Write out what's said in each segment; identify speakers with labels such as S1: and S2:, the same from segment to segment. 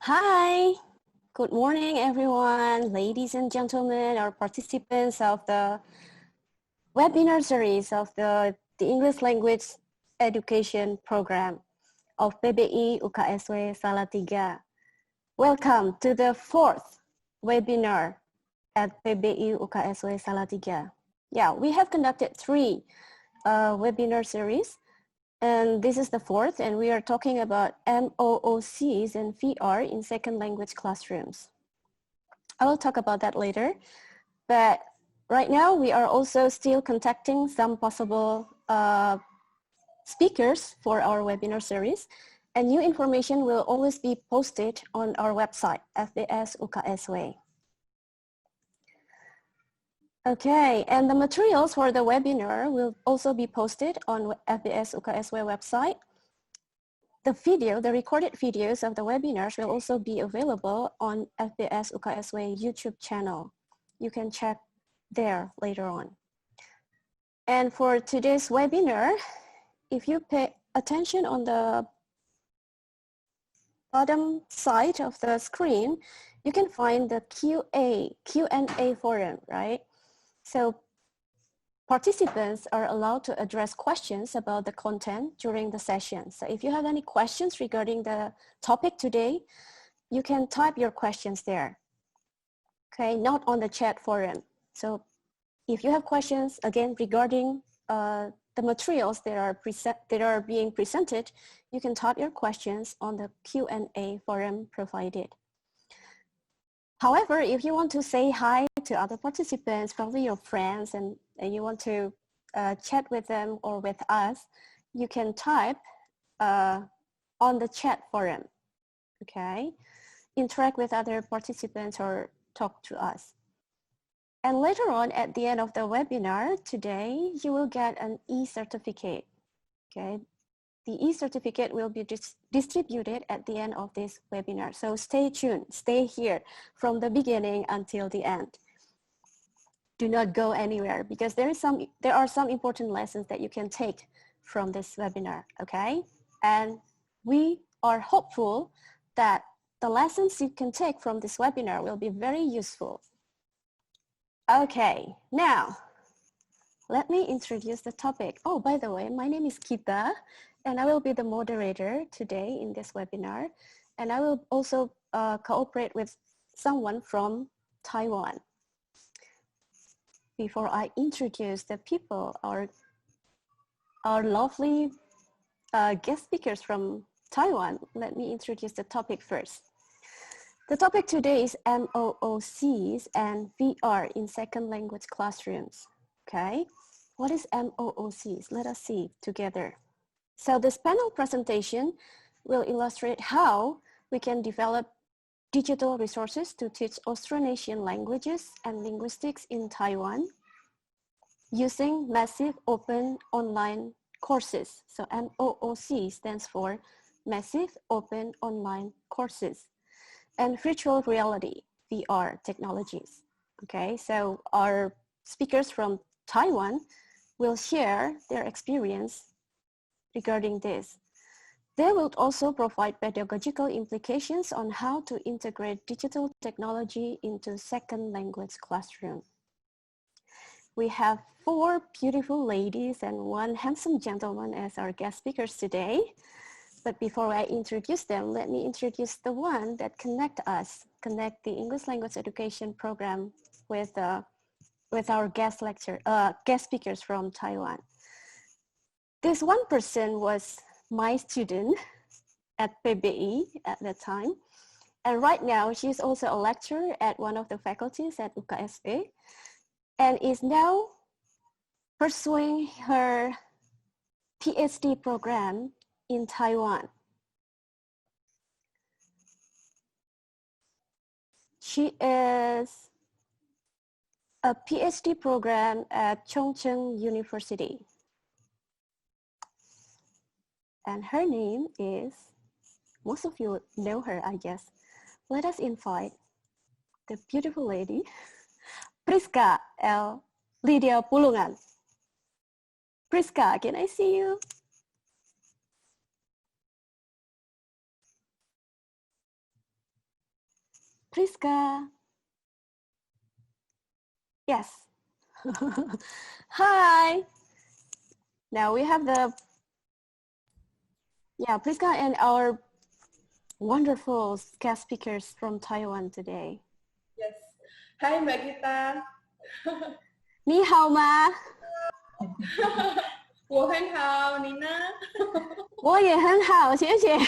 S1: Hi, good morning, everyone, ladies and gentlemen, our participants of the webinar series of the English Language Education Program of PBI UKSW Salatiga. Welcome to the fourth webinar at PBI UKSW Salatiga. Yeah, we have conducted three webinar series. And this is the fourth, and we are talking about MOOCs and VR in second language classrooms. I will talk about that later, but right now we are also still contacting some possible speakers for our webinar series, and new information will always be posted on our website, FBS UKSW. Okay, and the materials for the webinar will also be posted on FBS UKSW website. The recorded videos of the webinars will also be available on FBS UKSW YouTube channel. You can check there later on. And for today's webinar, if you pay attention on the bottom side of the screen, you can find the Q&A forum, right? So participants are allowed to address questions about the content during the session. So if you have any questions regarding the topic today, you can type your questions there, okay? Not on the chat forum. So if you have questions, again, regarding the materials that are being presented, you can type your questions on the Q&A forum provided. However, if you want to say hi to other participants, probably your friends, and you want to chat with them or with us, you can type on the chat forum, okay? Interact with other participants or talk to us. And later on, at the end of the webinar today, you will get an e-certificate, okay? The e-certificate will be distributed at the end of this webinar. So stay tuned, stay here from the beginning until the end. Do not go anywhere because there are some important lessons that you can take from this webinar, okay? And we are hopeful that the lessons you can take from this webinar will be very useful. Okay, now let me introduce the topic. Oh, by the way, my name is Kita, and I will be the moderator today in this webinar. And I will also cooperate with someone from Taiwan. Before I introduce the people, our lovely guest speakers from Taiwan, let me introduce the topic first. The topic today is MOOCs and VR in second language classrooms, okay? What is MOOCs? Let us see together. So this panel presentation will illustrate how we can develop digital resources to teach Austronesian languages and linguistics in Taiwan using massive open online courses. So MOOC stands for Massive Open Online Courses and virtual reality, VR technologies. Okay, so our speakers from Taiwan will share their experience regarding this. They will also provide pedagogical implications on how to integrate digital technology into second language classroom. We have 4 beautiful ladies and 1 handsome gentleman as our guest speakers today. But before I introduce them, let me introduce the one that connect the English language education program with our guest speakers from Taiwan. This one person was my student at PBI at that time. And right now, she's also a lecturer at one of the faculties at UKSW and is now pursuing her PhD program in Taiwan. She is a PhD program at Chongqing University. And her name is, most of you know her, I guess. Let us invite the beautiful lady, Priska L. Lydia Pulungan. Priska, can I see you? Priska. Yes. Hi. Now we have Priska and our wonderful guest speakers from Taiwan today.
S2: Yes. Hi, Mbak Gita.
S1: 你好吗？
S2: 我很好，你呢？
S1: 我也很好，谢谢。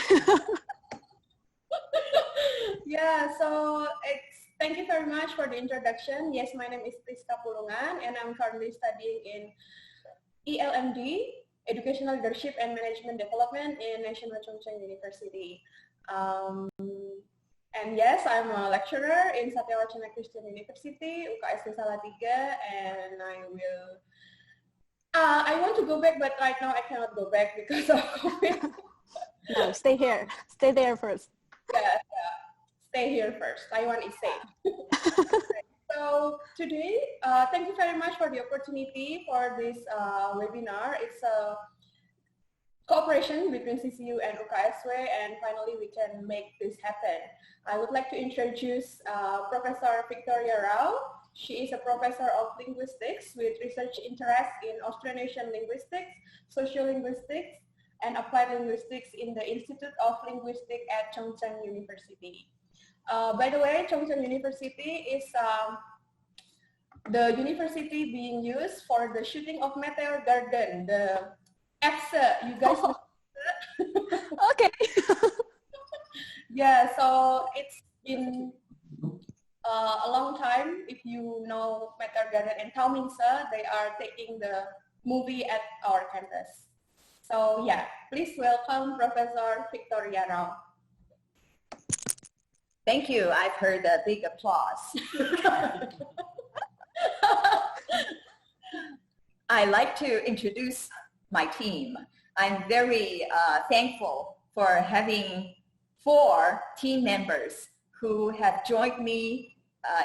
S2: Yeah, so thank you very much for the introduction. Yes, my name is Priska Pulungan, and I'm currently studying in ELMD, Educational Leadership and Management Development in National Chongqing University. And yes, I'm a lecturer in Satya Wacana Christian University, UKSW Salatiga, and I want to go back, but right now I cannot go back because of COVID.
S1: No, stay here. Stay there first.
S2: Yeah, stay here first. Taiwan is safe. So today, thank you very much for the opportunity for this webinar. It's a cooperation between CCU and UKSW, and finally we can make this happen. I would like to introduce Professor Victoria Rao. She is a professor of linguistics with research interest in Austronesian linguistics, sociolinguistics, and applied linguistics in the Institute of Linguistics at Chongqing University. By the way, Chongqing University is the university being used for the shooting of Meteor Garden, the EFSA, you guys know.
S1: Okay.
S2: Yeah, so it's been a long time. If you know Meteor Garden and Taomingse, they are taking the movie at our campus. So yeah, please welcome Professor Victoria Rao.
S3: Thank you. I've heard a big applause. I like to introduce my team. I'm very thankful for having 4 team members who have joined me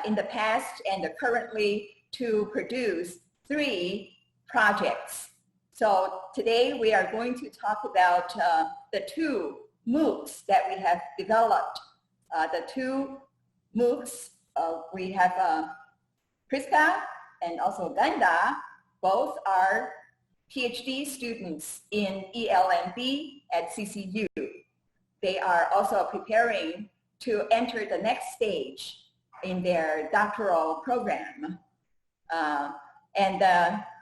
S3: in the past and currently to produce 3 projects. So today we are going to talk about the 2 MOOCs that we have developed. The 2 MOOCs, we have Priska and also Ganda. Both are PhD students in ELMB at CCU. They are also preparing to enter the next stage in their doctoral program.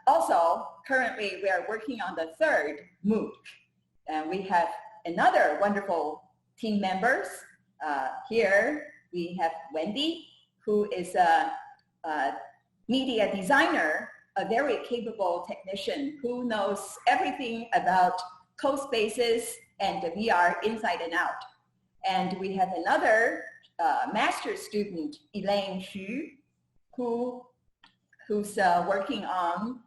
S3: Also, currently we are working on the 3rd MOOC. And we have another wonderful team members. Here we have Wendy, who is a media designer, a very capable technician who knows everything about CoSpaces and the VR inside and out. And we have another master's student, Elaine Xu, who is working on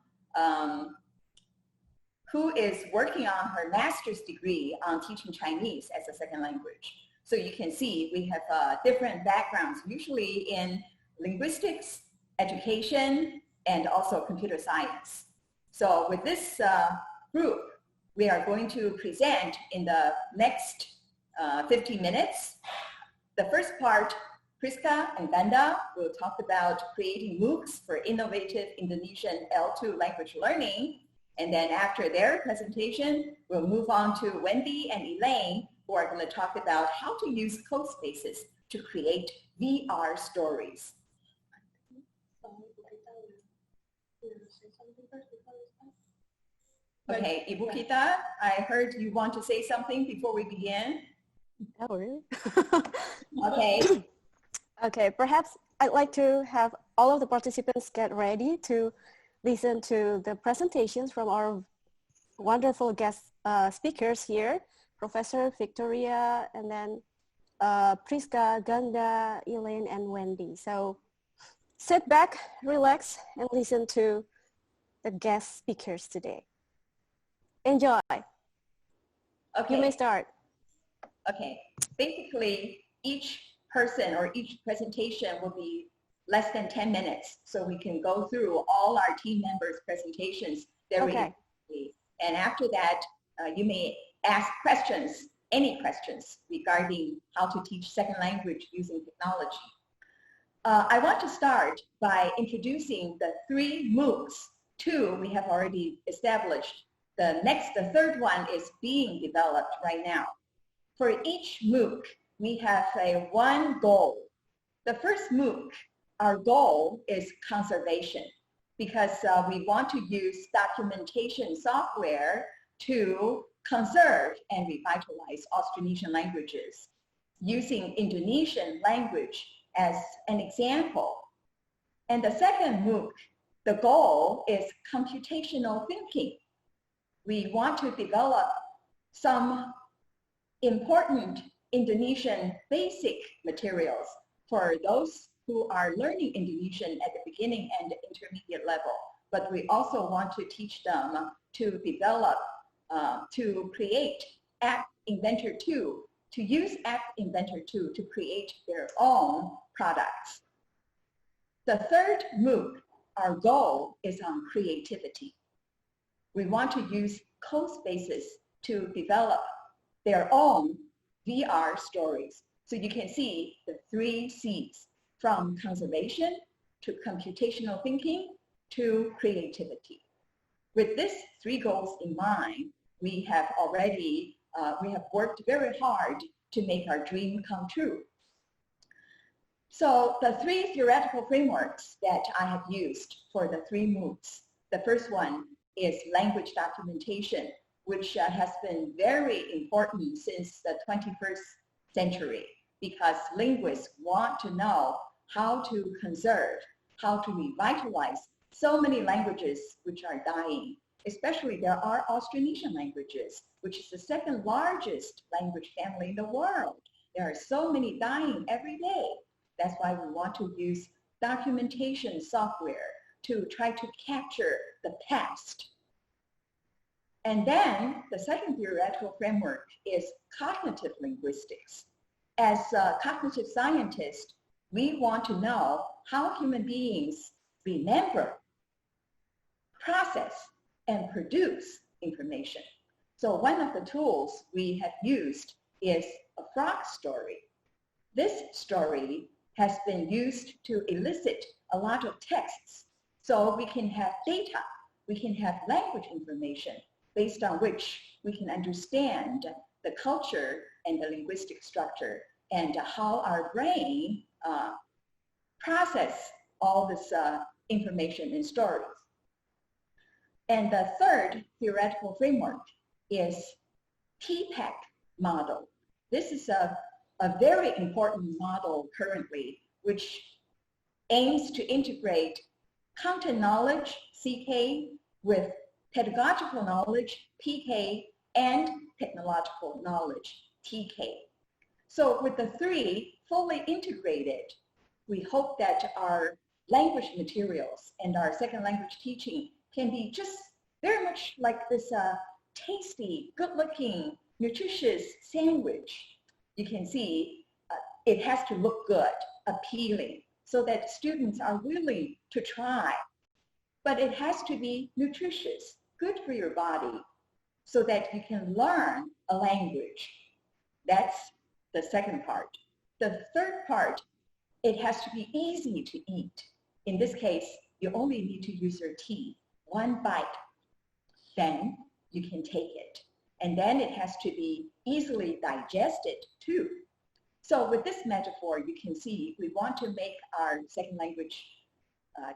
S3: her master's degree on teaching Chinese as a second language. So you can see we have different backgrounds, usually in linguistics, education, and also computer science. So with this group, we are going to present in the next 15 minutes. The first part, Priska and Ganda will talk about creating MOOCs for innovative Indonesian L2 language learning. And then after their presentation, we'll move on to Wendy and Elaine, who are going to talk about how to use CoSpaces to create VR stories. Okay, Ibu Kita, I heard you want to say something before we begin.
S1: Oh, really?
S3: Okay.
S1: Okay, perhaps I'd like to have all of the participants get ready to listen to the presentations from our wonderful guest speakers here, Professor Victoria, and then Priska, Ganda, Elaine, and Wendy. So sit back, relax, and listen to the guest speakers today. Enjoy.
S3: Okay.
S1: You may start.
S3: Okay. Basically, each person or each presentation will be less than 10 minutes, so we can go through all our team members' presentations very quickly. And after that, you may ask questions, any questions regarding how to teach second language using technology. I want to start by introducing the 3 MOOCs. 2 we have already established. The third one is being developed right now. For each MOOC, we have one goal. The first MOOC, our goal is conservation, because we want to use documentation software to conserve and revitalize Austronesian languages, using Indonesian language as an example. And the second MOOC, the goal is computational thinking. We want to develop some important Indonesian basic materials for those who are learning Indonesian at the beginning and the intermediate level. But we also want to teach them to develop, to create App Inventor 2, to use App Inventor 2 to create their own products. The third MOOC, our goal is on creativity. We want to use CoSpaces to develop their own VR stories. So you can see the 3 C's, from conservation to computational thinking to creativity. With these 3 goals in mind, we have already worked very hard to make our dream come true. So the 3 theoretical frameworks that I have used for the 3 MOOCs, the first one is language documentation, which has been very important since the 21st century, because linguists want to know how to conserve, how to revitalize so many languages which are dying. Especially there are Austronesian languages, which is the 2nd largest language family in the world. There are so many dying every day. That's why we want to use documentation software to try to capture the past. And then the second theoretical framework is cognitive linguistics. As cognitive scientists, we want to know how human beings remember, process, and produce information. So one of the tools we have used is a frog story. This story has been used to elicit a lot of texts, so we can have data, we can have language information based on which we can understand the culture and the linguistic structure and how our brain process all this information in stories. And the third theoretical framework is PPAC model. This is a very important model currently, which aims to integrate content knowledge, CK, with pedagogical knowledge, PK, and technological knowledge, TK. So with the 3 fully integrated, we hope that our language materials and our second language teaching can be just very much like this tasty, good-looking, nutritious sandwich. You can see it has to look good, appealing, so that students are willing to try. But it has to be nutritious, good for your body, so that you can learn a language. That's the second part. The third part, it has to be easy to eat. In this case, you only need to use your teeth, 1 bite. Then you can take it. And then it has to be easily digested too. So with this metaphor, you can see we want to make our second language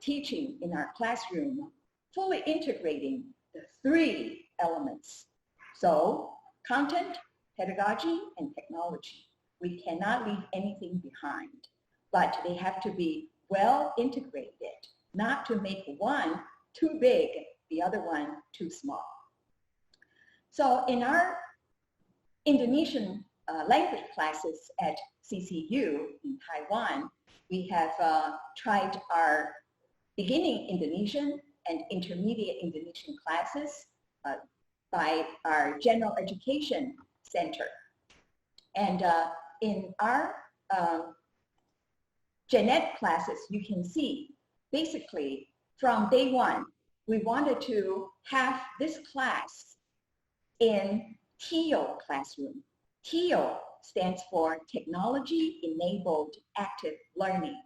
S3: teaching in our classroom fully integrating the 3 elements. So content, pedagogy, and technology. We cannot leave anything behind, but they have to be well integrated, not to make one too big, the other one too small. So in our Indonesian language classes at CCU in Taiwan, we have tried our beginning Indonesian and intermediate Indonesian classes by our general education center. And in our gen ed classes, you can see basically from day 1, we wanted to have this class in TEO classroom. TEO stands for Technology Enabled Active Learning.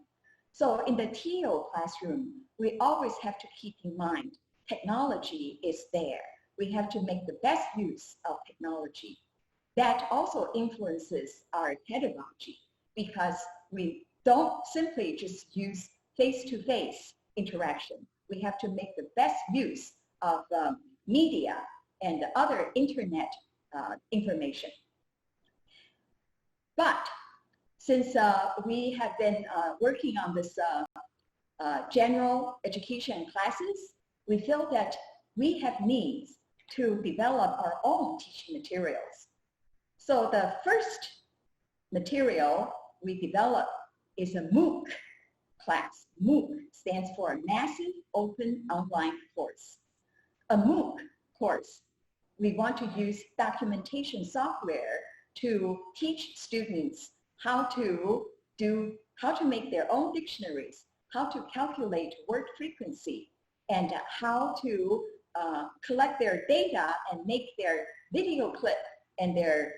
S3: So in the TO classroom, we always have to keep in mind technology is there. We have to make the best use of technology. That also influences our pedagogy because we don't simply just use face-to-face interaction. We have to make the best use of media and other internet information. But since we have been working on this general education classes, we feel that we have needs to develop our own teaching materials. So the first material we developed is a MOOC class. MOOC stands for Massive Open Online Course. A MOOC course, we want to use documentation software to teach students how to make their own dictionaries, how to calculate word frequency, and how to collect their data and make their video clip and their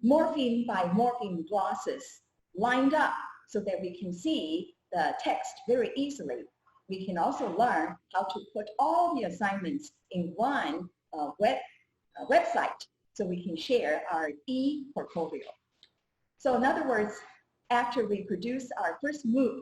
S3: morpheme by morpheme glosses lined up so that we can see the text very easily. We can also learn how to put all the assignments in one website so we can share our e-portfolio. So in other words, after we produce our first MOOC,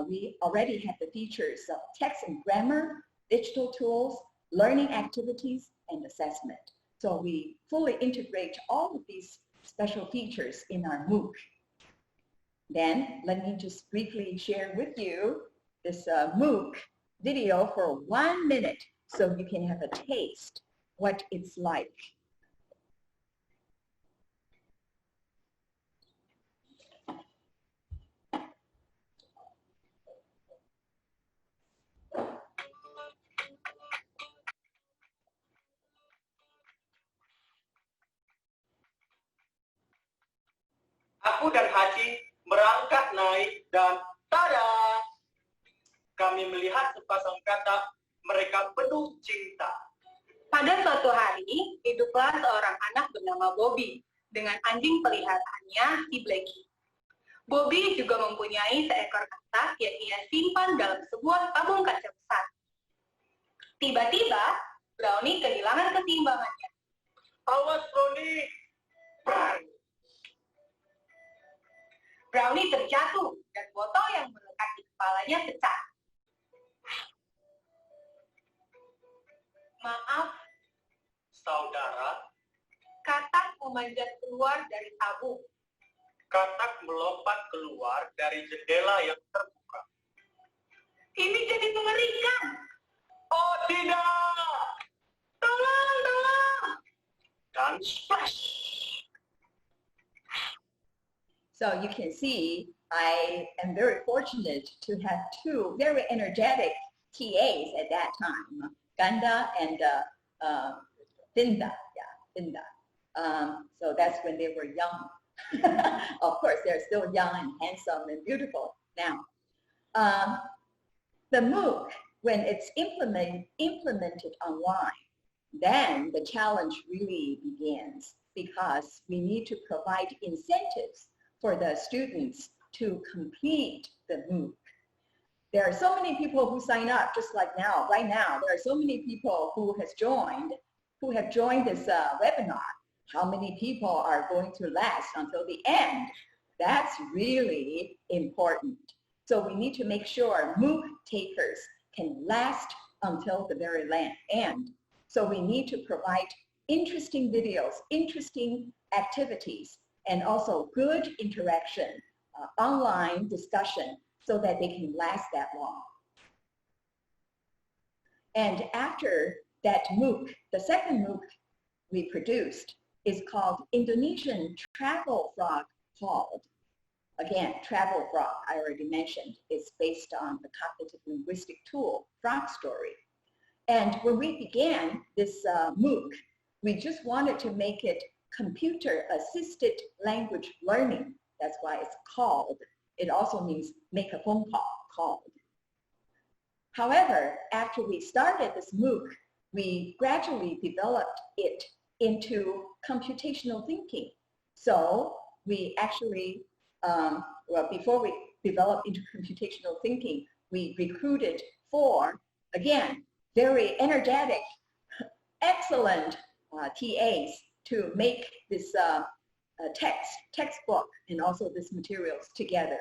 S3: we already have the features of text and grammar, digital tools, learning activities, and assessment. So we fully integrate all of these special features in our MOOC. Then let me just briefly share with you this MOOC video for 1 minute so you can have a taste what it's like.
S4: Aku dan Haji merangkak naik dan tada! Kami melihat sepasang katak, mereka penuh cinta.
S5: Pada suatu hari, hiduplah seorang anak bernama Bobby dengan anjing peliharaannya si Blackie. Bobby juga mempunyai seekor katak yang ia simpan dalam sebuah tabung kaca besar. Tiba-tiba, Brownie kehilangan keseimbangannya.
S4: Awas, Brownie!
S5: Brownie terjatuh dan botol yang melekat di kepalanya pecah. Maaf,
S4: Saudara,
S5: katak memanjat keluar dari tabung.
S4: katak melompat keluar dari jendela yang terbuka.
S5: Ini jadi mengerikan.
S4: Oh tidak!
S5: Tolong, tolong!
S4: Dan splash!
S3: So you can see, I am very fortunate to have two very energetic TAs at that time, Ganda and Finda. Yeah, Finda. So that's when they were young. Of course, they're still young and handsome and beautiful now. The MOOC, when it's implemented online, then the challenge really begins because we need to provide incentives for the students to complete the MOOC. There are so many people who sign up, just like now, right now, there are so many people who have joined this webinar. How many people are going to last until the end? That's really important. So we need to make sure MOOC takers can last until the very end. So we need to provide interesting videos, interesting activities, and also good interaction, online discussion, so that they can last that long. And after that MOOC, the second MOOC we produced is called Indonesian Travel Frog Called. Again, Travel Frog, I already mentioned, is based on the cognitive linguistic tool, Frog Story. And when we began this MOOC, we just wanted to make it computer-assisted language learning. That's why it's called. It also means make a phone call, called. However, after we started this MOOC, we gradually developed it into computational thinking. So we actually, well, before we develop into computational thinking, we recruited 4, again, very energetic, excellent TAs to make this textbook and also this materials together.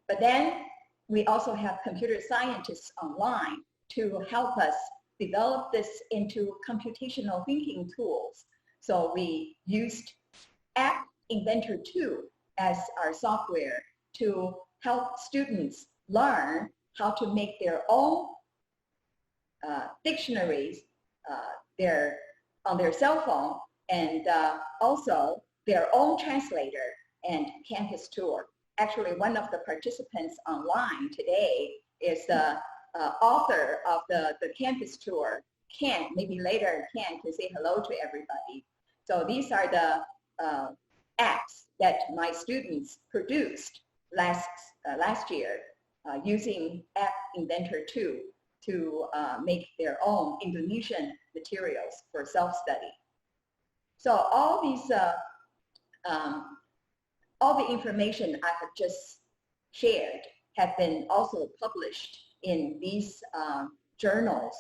S3: But then we also have computer scientists online to help us develop this into computational thinking tools. So we used App Inventor 2 as our software to help students learn how to make their own dictionaries on their cell phone, and also their own translator and campus tour. Actually, one of the participants online today is the author of the campus tour, Ken. Maybe later Ken can say hello to everybody. So these are the apps that my students produced last year using App Inventor 2 to make their own Indonesian materials for self-study. So all these, all the information I have just shared have been also published in these journals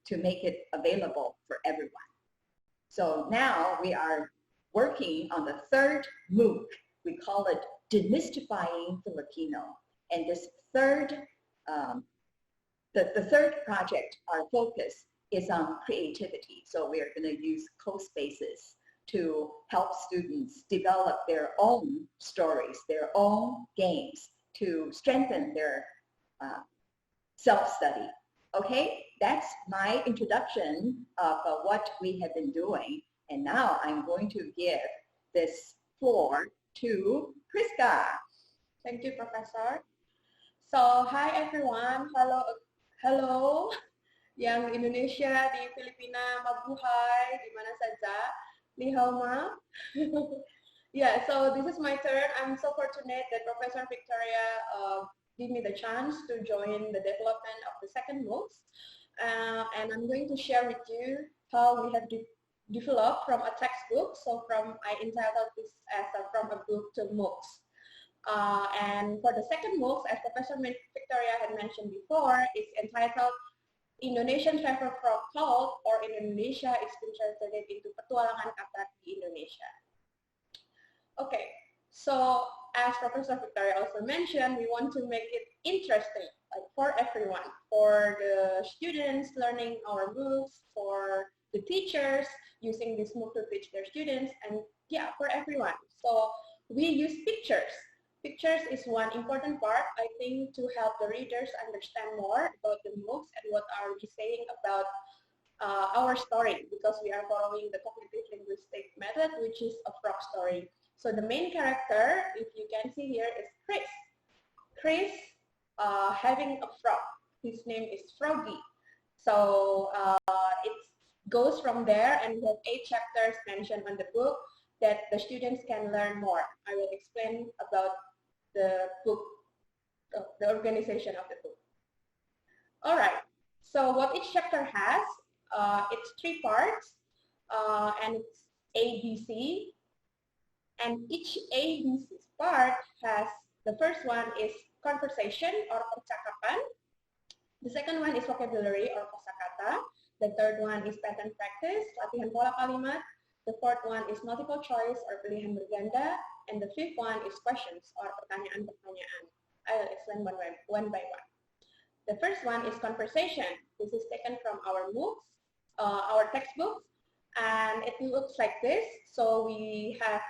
S3: to make it available for everyone. So now we are working on the 3rd MOOC. We call it Demystifying Filipino. And this third, the third project, our focus is on creativity. So we are going to use CoSpaces to help students develop their own stories, their own games to strengthen their self-study. Okay, that's my introduction of what we have been doing. And now I'm going to give this floor to Priska.
S2: Thank you, Professor. So, hi everyone. Hello. Yang di Indonesia, di Filipina, mabuhay, di mana saja. Ni hao ma. Yeah, so this is my turn. I'm so fortunate that Professor Victoria gave me the chance to join the development of the second MOOCs. And I'm going to share with you how we have developed from a textbook. So I entitled this as from a book to MOOCs. And for the second MOOCs, as Professor Victoria had mentioned before, it's entitled Indonesian Travel Frog Cult, or in Indonesia, it's been translated into Petualangan Katak di Indonesia. Okay, so as Professor Victoria also mentioned, we want to make it interesting, like for everyone, for the students learning our MOOCs, for the teachers using this MOOC to teach their students, and yeah, for everyone. So we use pictures. Pictures is one important part, I think, to help the readers understand more about the MOOCs and what are we saying about our story, because we are following the cognitive linguistic method, which is a frog story. So the main character, if you can see here, is Chris. Chris having a frog. His name is Froggy. So it goes from there, and we have 8 chapters mentioned on the book that the students can learn more. I will explain about the book, the organization of the book. All right, so what each chapter has, it's 3 parts, and it's ABC, and each ABC part has, the first one is conversation or percakapan, the second one is vocabulary or kosakata, the third one is pattern practice, latihan pola kalimat, the fourth one is multiple choice or pilihan berganda, and the fifth one is questions or pertanyaan-pertanyaan. I will explain one by one. The first one is conversation. This is taken from our MOOCs, our textbooks, and it looks like this. So we have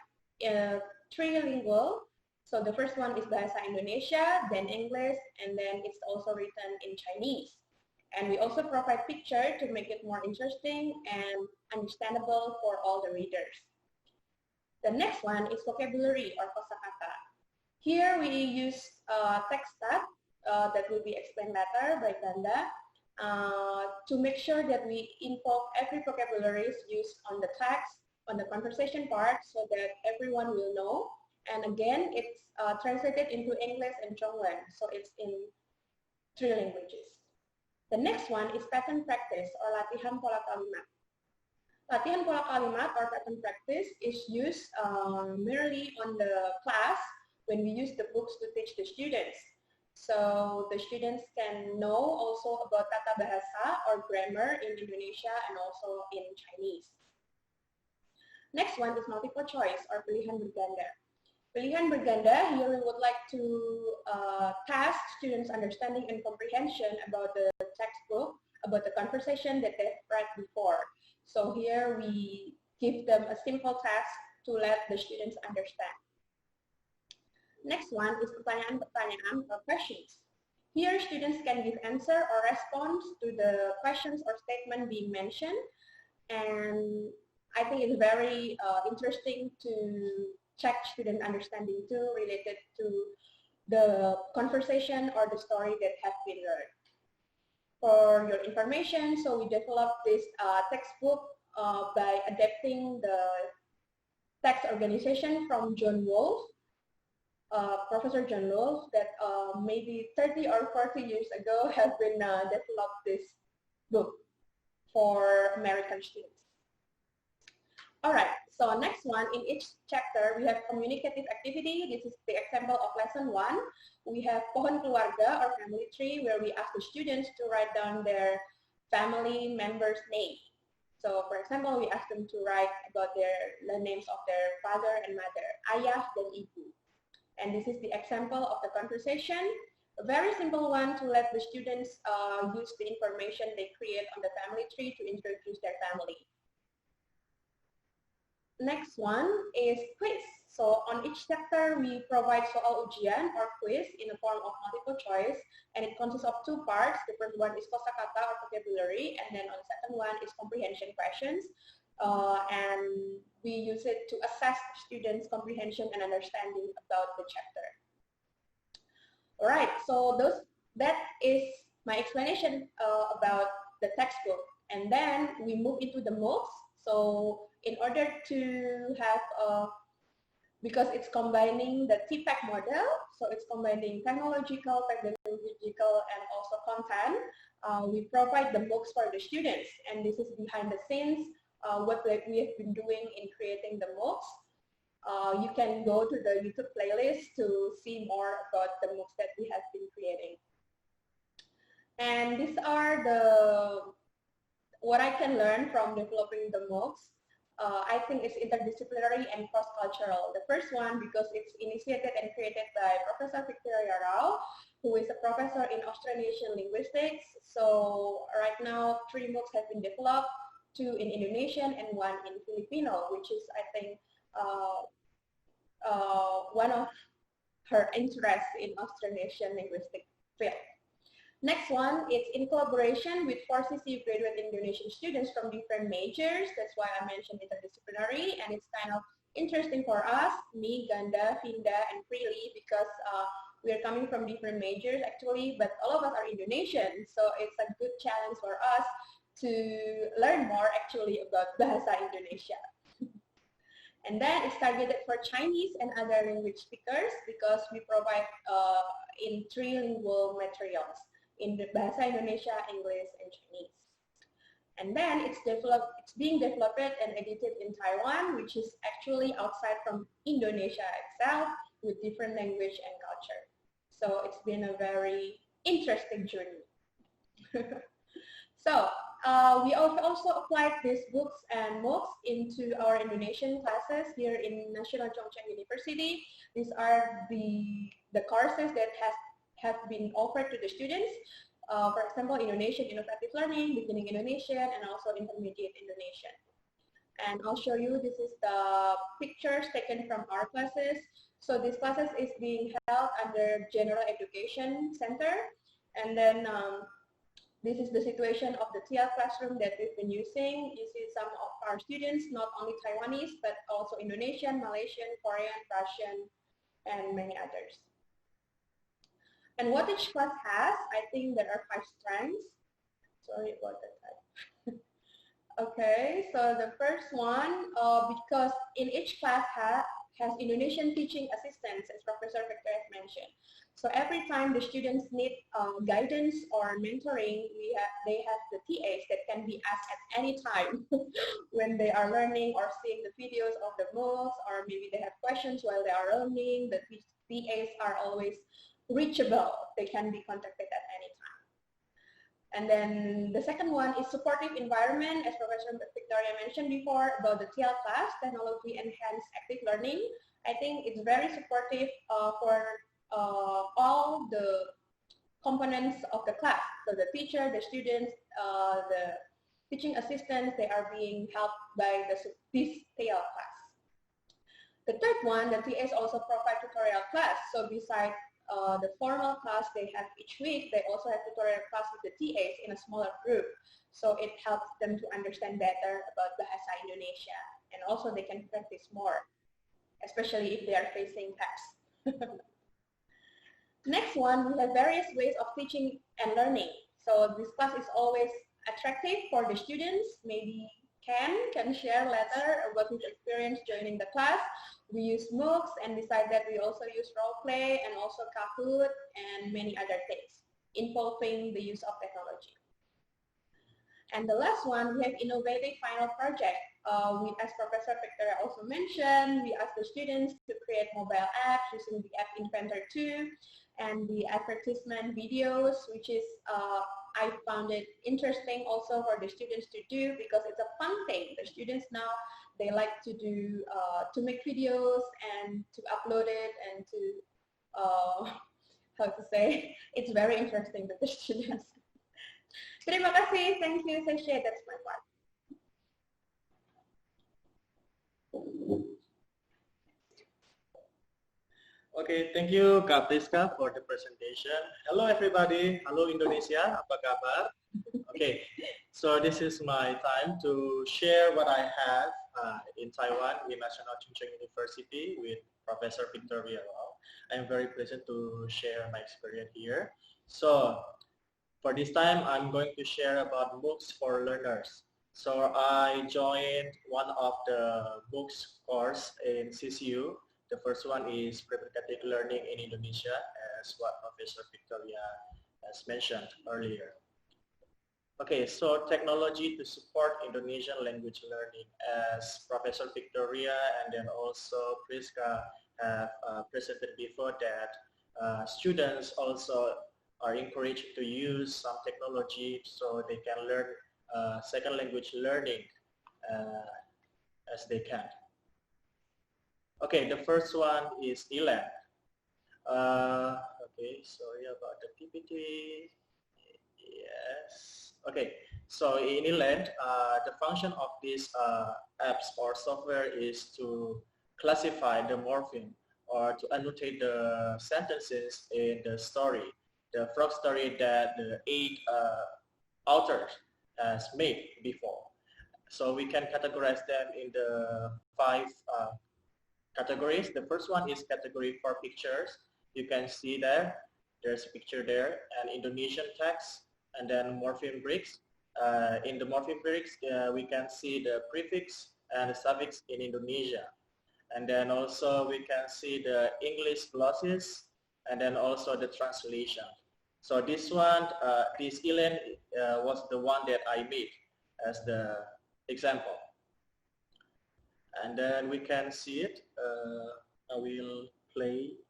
S2: trilingual. So the first one is Bahasa Indonesia, then English, and then it's also written in Chinese. And we also provide picture to make it more interesting and understandable for all the readers. The next one is vocabulary or kosakata. Here we use text tab that will be explained later by Ganda to make sure that we invoke every vocabulary used on the text, on the conversation part, so that everyone will know. And again, it's translated into English and Zhongwen, so it's in 3 languages. The next one is pattern practice or latihan pola kalimat. Latihan pola kalimat or pattern practice is used merely on the class when we use the books to teach the students. So the students can know also about tata bahasa or grammar in Indonesia and also in Chinese. Next one is multiple choice or pilihan berganda. Pilihan berganda, here we would like to test students' understanding and comprehension about the textbook, about the conversation that they've read before. So here we give them a simple task to let the students understand. Next one is pertanyaan-pertanyaan or questions. Here students can give answer or response to the questions or statement being mentioned. And I think it's very interesting to check student understanding too, related to the conversation or the story that have been learned. For your information, so we developed this textbook by adapting the text organization from John Wolfe, Professor John Wolfe, that maybe 30 or 40 years ago have been developed this book for American students. All right, so next one, in each chapter, we have communicative activity. This is the example of lesson 1. We have pohon keluarga or family tree, where we ask the students to write down their family members' name. So for example, we ask them to write about the names of their father and mother, ayah dan ibu. And this is the example of the conversation. A very simple one to let the students use the information they create on the family tree to introduce their family. Next one is quiz. So on each chapter, we provide soal ujian or quiz in the form of multiple choice, and it consists of 2 parts. The first one is kosakata or vocabulary, and then on the second one is comprehension questions. And we use it to assess students' comprehension and understanding about the chapter. All right, so that is my explanation about the textbook. And then we move into the MOOCs. So in order to have, because it's combining the TPAC model, so it's combining technological, pedagogical, and also content, we provide the MOOCs for the students. And this is behind the scenes, what we have been doing in creating the MOOCs. You can go to the YouTube playlist to see more about the MOOCs that we have been creating. And these are what I can learn from developing the MOOCs. I think it's interdisciplinary and cross-cultural. The first one, because it's initiated and created by Professor Victoria Rao, who is a professor in Austronesian linguistics. So right now, 3 MOOCs have been developed, 2 in Indonesian and 1 in Filipino, which is, I think, one of her interests in Austronesian linguistic field. Next one, it's in collaboration with 4 CCU graduate Indonesian students from different majors. That's why I mentioned interdisciplinary, and it's kind of interesting for us, me, Ganda, Vinda, and Prilly, because we are coming from different majors actually, but all of us are Indonesian, so it's a good challenge for us to learn more actually about Bahasa Indonesia. And then it's targeted for Chinese and other language speakers because we provide in 3 lingual materials, in the Bahasa Indonesia, English, and Chinese. And then it's being developed and edited in Taiwan, which is actually outside from Indonesia itself with different language and culture. So it's been a very interesting journey. So we also applied these books and MOOCs into our Indonesian classes here in National Chongqing University. These are the courses that have been offered to the students. For example, Indonesian Innovative Learning, Beginning Indonesian, and also Intermediate Indonesian. And I'll show you, this is the pictures taken from our classes. So these classes is being held under General Education Center. And then this is the situation of the TL classroom that we've been using. You see some of our students, not only Taiwanese, but also Indonesian, Malaysian, Korean, Russian, and many others. And what each class has, I think there are 5 strands. Sorry about that. Okay, so the first one, because in each class has Indonesian teaching assistants, as Professor Victor has mentioned. So every time the students need guidance or mentoring, they have the TAs that can be asked at any time when they are learning or seeing the videos of the MOOCs, or maybe they have questions while they are learning. The TAs are always reachable. They can be contacted at any time. And then the second one is supportive environment, as Professor Victoria mentioned before about the TL class, technology enhanced active learning. I think it's very supportive for all the components of the class. So the teacher, the students, the teaching assistants, they are being helped by this TL class. The third one, the TAs also provide tutorial class. So besides the formal class they have each week, they also have tutorial class with the TAs in a smaller group. So it helps them to understand better about Bahasa Indonesia. And also they can practice more, especially if they are facing tests. Next one, we have various ways of teaching and learning. So this class is always attractive for the students. Maybe can share later about his experience joining the class. We use MOOCs, and besides that we also use role play and also Kahoot and many other things involving the use of technology. And the last one, we have innovative final project. As Professor Victoria also mentioned, we ask the students to create mobile apps using the App Inventor 2 and the advertisement videos, which is I found it interesting also for the students to do because it's a fun thing. The students now, they like to do, to make videos and to upload it and to, how to say, it's very interesting with the students. Terima kasih, thank you, Seshe, that's my part.
S6: Okay, thank you Kak Priska for the presentation. Hello everybody, hello Indonesia, apa kabar? Okay, so this is my time to share what I have in Taiwan in National Chung Cheng University with Professor Victoria Lau. I'm very pleased to share my experience here. So for this time, I'm going to share about MOOCs for learners. So I joined one of the MOOCs course in CCU. The first one is pedagogical learning in Indonesia, as what Professor Victoria has mentioned earlier. Okay, so technology to support Indonesian language learning, as Professor Victoria and then also Priska have presented before that, students also are encouraged to use some technology so they can learn second language learning as they can. Okay, the first one is ELAN. Okay, sorry about the PPT. Yes. Okay, so in ELAN, the function of these apps or software is to classify the morpheme or to annotate the sentences in the story, the frog story that the 8 authors has made before. So we can categorize them in the 5 categories. The first one is category for pictures. You can see there, there's a picture there, and Indonesian text, and then morpheme breaks. In the morpheme breaks, we can see the prefix and the suffix in Indonesia. And then also we can see the English glosses, and then also the translation. So this one, this ELAN was the one that I made as the example. And then we can see it. I will play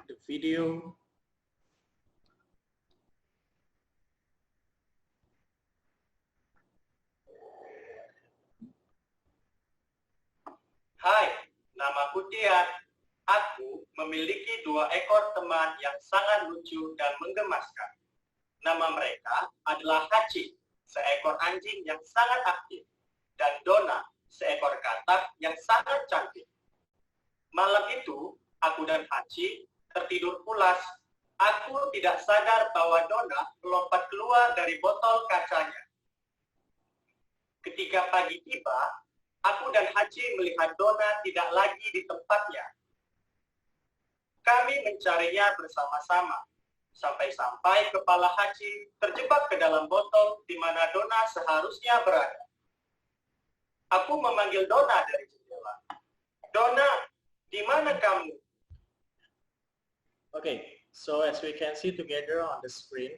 S6: the video.
S4: Hai, namaku Tian. Aku memiliki 2 ekor teman yang sangat lucu dan menggemaskan. Nama mereka adalah Hachi, seekor anjing yang sangat aktif, dan Donna, seekor katak yang sangat cantik. Malam itu, aku dan Hachi tertidur pulas. Aku tidak sadar bahwa Donna melompat keluar dari botol kacanya. Ketika pagi tiba, aku dan Hachi melihat Donna tidak lagi di tempatnya. Kami mencarinya bersama-sama, sampai-sampai kepala Hachi terjebak ke dalam botol di mana Donna seharusnya berada. Aku memanggil Donna dari jendela. Donna, di mana kamu?
S6: Okay, so as we can see together on the screen,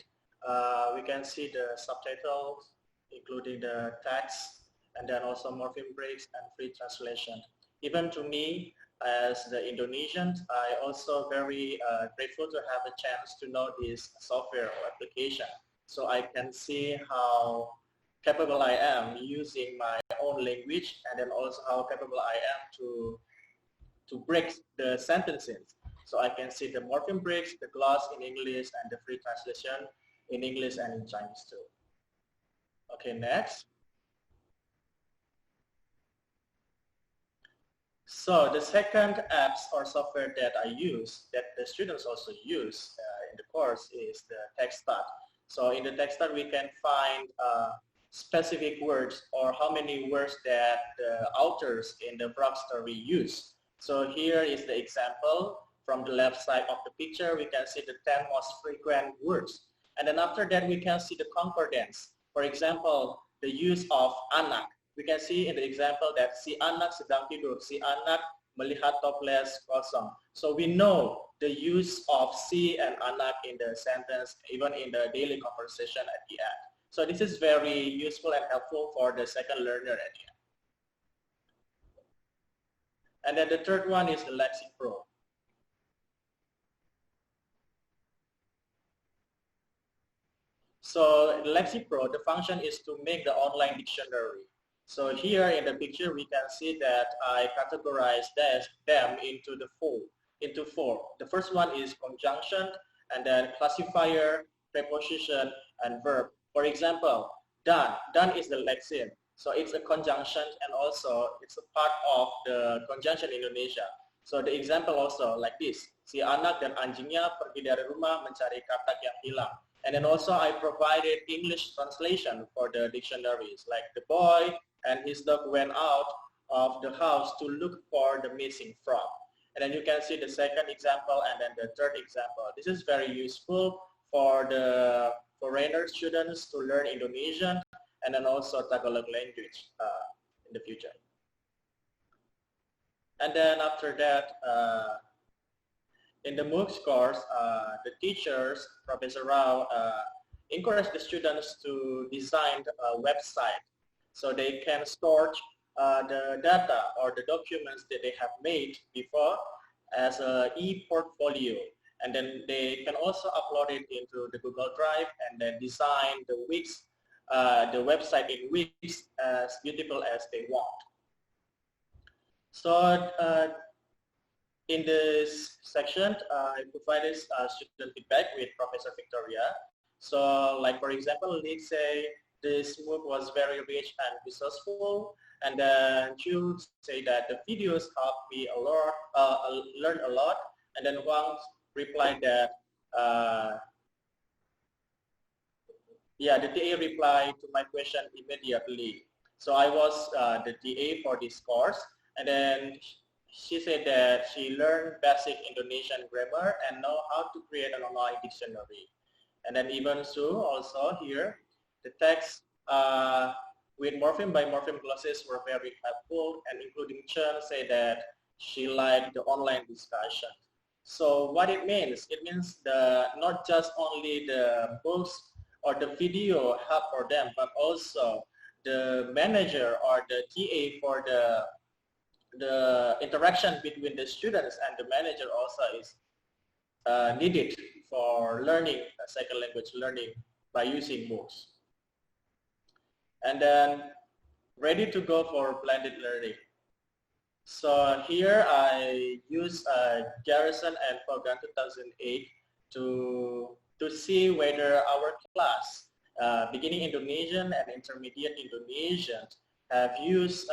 S6: we can see the subtitles, including the text, and then also morpheme breaks and free translation. Even to me, as the Indonesian, I also very grateful to have a chance to know this software or application. So I can see how capable I am using my own language, and then also how capable I am to break the sentences. So I can see the morpheme breaks, the gloss in English, and the free translation in English and in Chinese too. Okay, next. So the second apps or software that I use, that the students also use in the course, is the TextStat. So in the TextStat we can find specific words or how many words that the authors in the verb story use. So here is the example. From the left side of the picture, we can see the 10 most frequent words. And then after that, we can see the concordance. For example, the use of anak. We can see in the example that si anak sedang tidur, si anak melihat toples kosong. So we know the use of si and anak in the sentence, even in the daily conversation at the end. So this is very useful and helpful for the second learner at the end. And then the third one is the LexiPro. So LexiPro, the function is to make the online dictionary. So here in the picture, we can see that I categorize them into four. The first one is conjunction, and then classifier, preposition, and verb. For example, done. Done is the lexeme. So it's a conjunction, and also it's a part of the conjunction Indonesia. So the example also like this. Si anak dan anjingnya pergi dari rumah mencari katak yang hilang. And then also I provided English translation for the dictionaries, like the boy and his dog went out of the house to look for the missing frog. And then you can see the second example and then the third example. This is very useful for the foreigner students to learn Indonesian and then also Tagalog language in the future. And then after that, in the MOOCs course, the teachers, Professor Rao, encourage the students to design a website so they can store the data or the documents that they have made before as an e-portfolio. And then they can also upload it into the Google Drive and then design the weeks, the website in weeks as beautiful as they want. So in this section, I provided student feedback with Professor Victoria. So like for example, let's say this MOOC was very rich and resourceful, and then you say that the videos helped me a lot, learn a lot, and then Wang replied that, yeah, the TA replied to my question immediately. So I was the TA for this course, and then she said that she learned basic Indonesian grammar and know how to create an online dictionary. And then even Sue also here, the text with morpheme by morpheme glosses were very helpful, and including Chen say that she liked the online discussion. So what it means not just only the books or the video help for them, but also the manager or the TA for the interaction between the students and the manager also is needed for learning second language learning by using MOOCs. And then ready to go for blended learning. So here I use Garrison and Fogan 2008 to see whether our class, beginning Indonesian and intermediate Indonesian, have used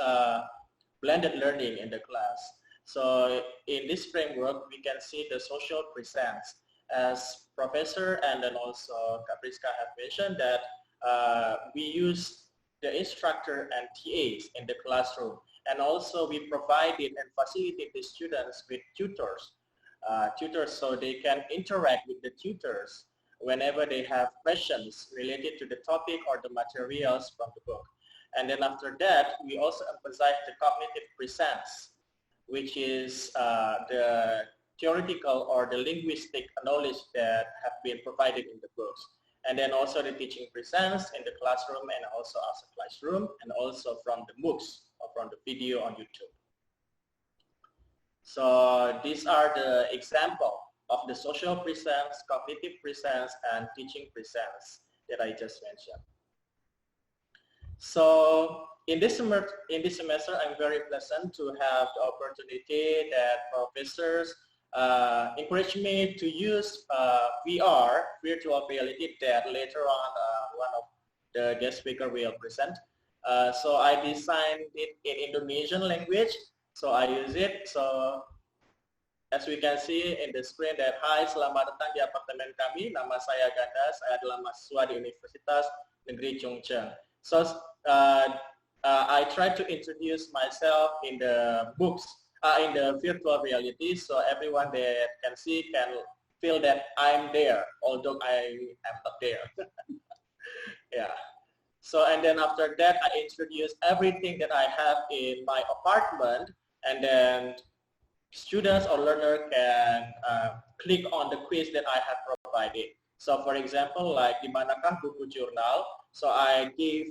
S6: blended learning in the class. So in this framework, we can see the social presence. As Professor and then also Capriska have mentioned that we use the instructor and TAs in the classroom. And also we provided and facilitate the students with tutors, so they can interact with the tutors whenever they have questions related to the topic or the materials from the book. And then after that, we also emphasize the cognitive presence, which is the theoretical or the linguistic knowledge that have been provided in the books. And then also the teaching presence in the classroom and also as a classroom, and also from the MOOCs or from the video on YouTube. So these are the example of the social presence, cognitive presence, and teaching presence that I just mentioned. So in this semester, I'm very pleasant to have the opportunity that professors encourage me to use VR, virtual reality, that later on one of the guest speaker will present. So I designed it in Indonesian language, so I use it. So as we can see in the screen that, hi, selamat datang di apartemen kami, nama saya Ganda, saya adalah mahasiswa di Universitas Negeri Chongqing. So I try to introduce myself in the books, in the virtual reality, so everyone that can see can feel that I'm there, although I am not there. Yeah. So, and then after that, I introduce everything that I have in my apartment, and then students or learner can click on the quiz that I have provided. So for example, like di manakah buku jurnal? So I give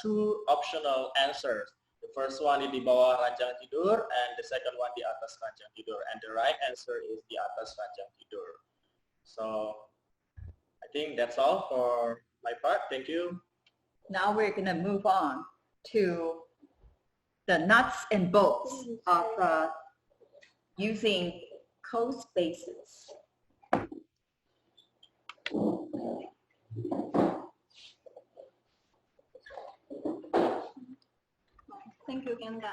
S6: two optional answers. The first one is di bawah ranjang tidur, and the second one di atas ranjang tidur. And the right answer is di atas ranjang tidur. So I think that's all for my part. Thank you.
S3: Now we're going to move on to the nuts and bolts of using CoSpaces.
S5: Thank you, Ganda.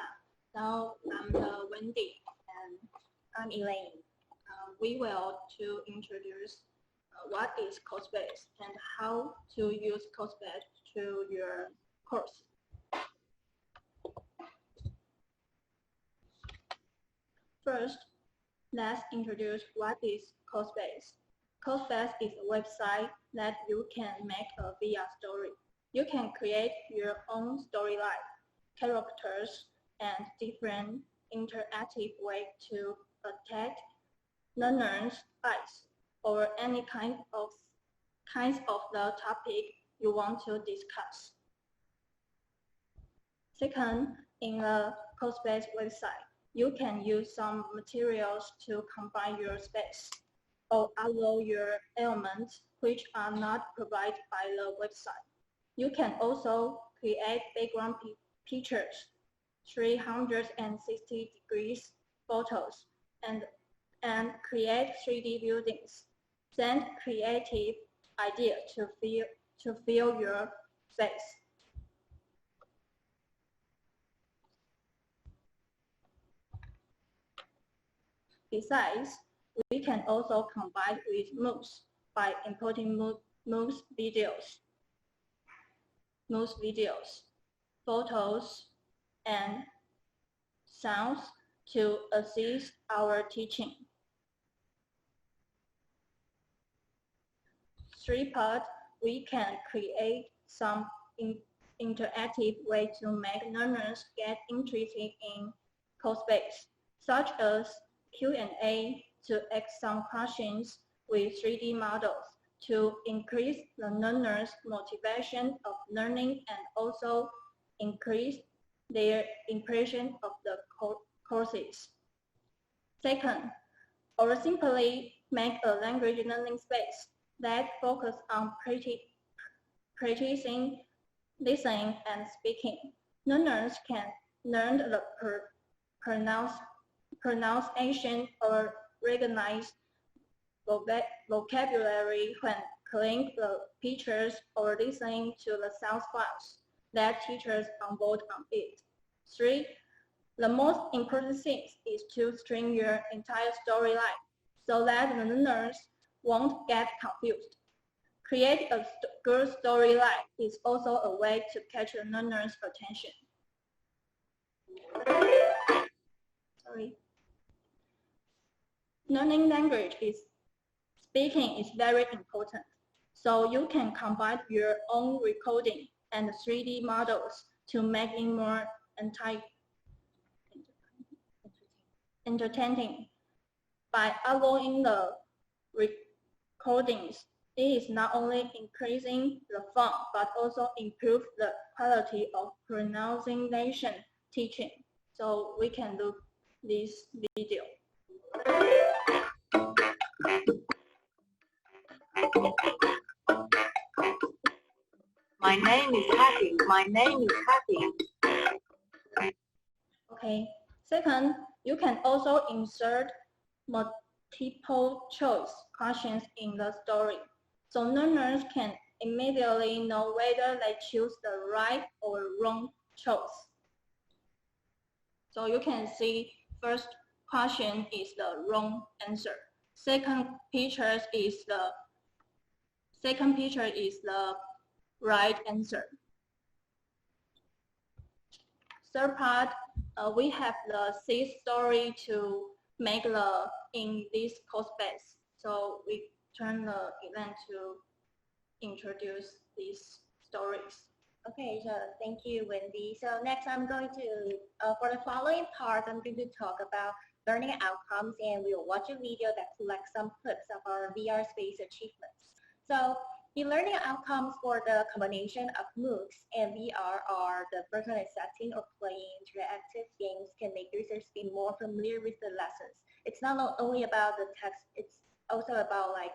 S5: Now I'm Wendy and I'm Elaine. We will to introduce what is CoSpace and how to use CoSpace to your course. First, let's introduce what is CoSpace. CoSpace is a website that you can make a VR story. You can create your own storyline, characters, and different interactive way to attract learners' eyes or any kinds of the topic you want to discuss. Second, in the CoSpace website, you can use some materials to combine your space or allow your elements which are not provided by the website. You can also create background pictures, 360 degrees photos, and create 3D buildings. Send creative idea to fill your space. Besides, we can also combine with MOOCs by importing MOOC videos, photos, and sounds to assist our teaching. Three-part, we can create some interactive way to make learners get interested in CoSpace, such as Q&A to ask some questions with 3D models to increase the learners' motivation of learning and also increase their impression of the courses. Second, or simply make a language learning space that focus on practicing listening and speaking. Learners can learn the pronunciation or recognize vocabulary when clicking the pictures or listening to the sound files that teachers onboard on it. 3. The most important thing is to string your entire storyline so that the learners won't get confused. Create a good storyline is also a way to catch the learner's attention. Learning language speaking is very important. So you can combine your own recording and 3D models to make it more entertaining. By allowing the recordings, it is not only increasing the fun, but also improve the quality of pronunciation teaching. So we can look this video.
S7: My name is Happy. My name is Happy.
S8: Okay. Second, you can also insert multiple choice questions in the story, so learners can immediately know whether they choose the right or wrong choice. So you can see first question is the wrong answer. Second picture is the right answer. Third part, we have the C story to make in this CoSpace. So we turn the event to introduce these stories.
S9: Okay, so thank you, Wendy. So next I'm going to, for the following part, I'm going to talk about learning outcomes, and we will watch a video that collects some clips of our VR space achievements. So the learning outcomes for the combination of MOOCs and VR are the personalized setting or playing interactive games can make users be more familiar with the lessons. It's not only about the text, it's also about like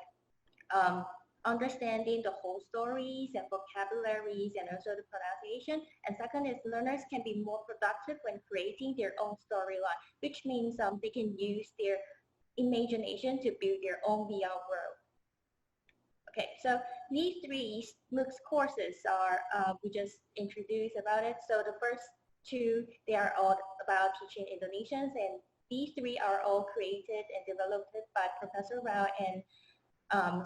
S9: understanding the whole stories and vocabularies and also the pronunciation. And second is learners can be more productive when creating their own storyline, which means they can use their imagination to build their own VR world. Okay, so these three MOOCs courses are, we just introduced about it. So the first two, they are all about teaching Indonesians, and these three are all created and developed by Professor Rao and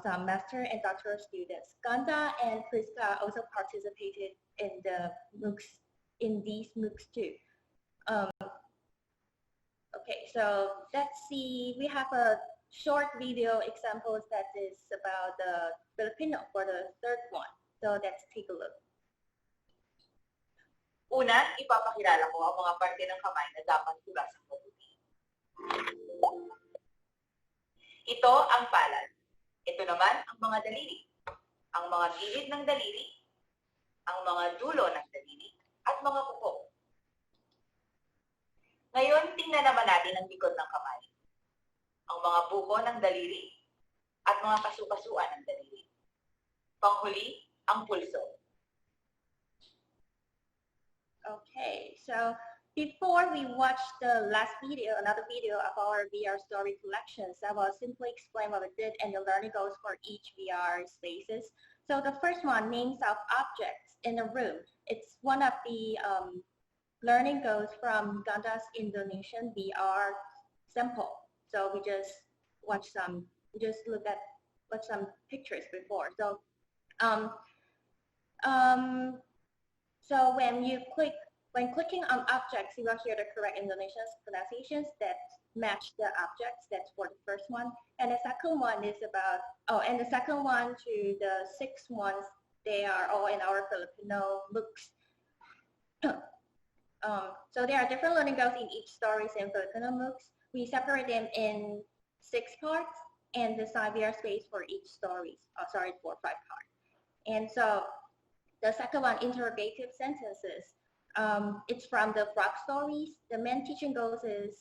S9: some master and doctoral students. Ganda and Priska also participated in the MOOCs, in these MOOCs too. Okay, so let's see, we have a short video examples that is about the Filipino for the third one. So let's take a look.
S7: Una, ipapakilala ko ang mga parte ng kamay na dapat hugasan mabuti. Ito ang palad. Ito naman ang mga daliri. Ang mga gilid ng daliri, ang mga dulo ng daliri, at mga kuko. Ngayon, tingnan naman natin ang likod ng kamay. Ang mga buko ng daliri at mga kasukasuan ng daliri. Panghuli, ang pulso.
S9: Okay, so before we watch the last video, another video of our VR story collections, I will simply explain what we did and the learning goals for each VR spaces. So the first one, names of objects in a room. It's one of the learning goals from Ganda's Indonesian VR sample. So we just watch some, watch some pictures before. So, so when clicking on objects, you will hear the correct Indonesian pronunciations that match the objects. That's for the first one. And the second one is about, and the second one to the sixth ones, they are all in our Filipino MOOCs. So there are different learning goals in each stories in Filipino MOOCs. We separate them in 6 parts and design VR space for each stories. Oh, sorry, for 5 parts. And so the second one, interrogative sentences. It's from the frog stories. The main teaching goals is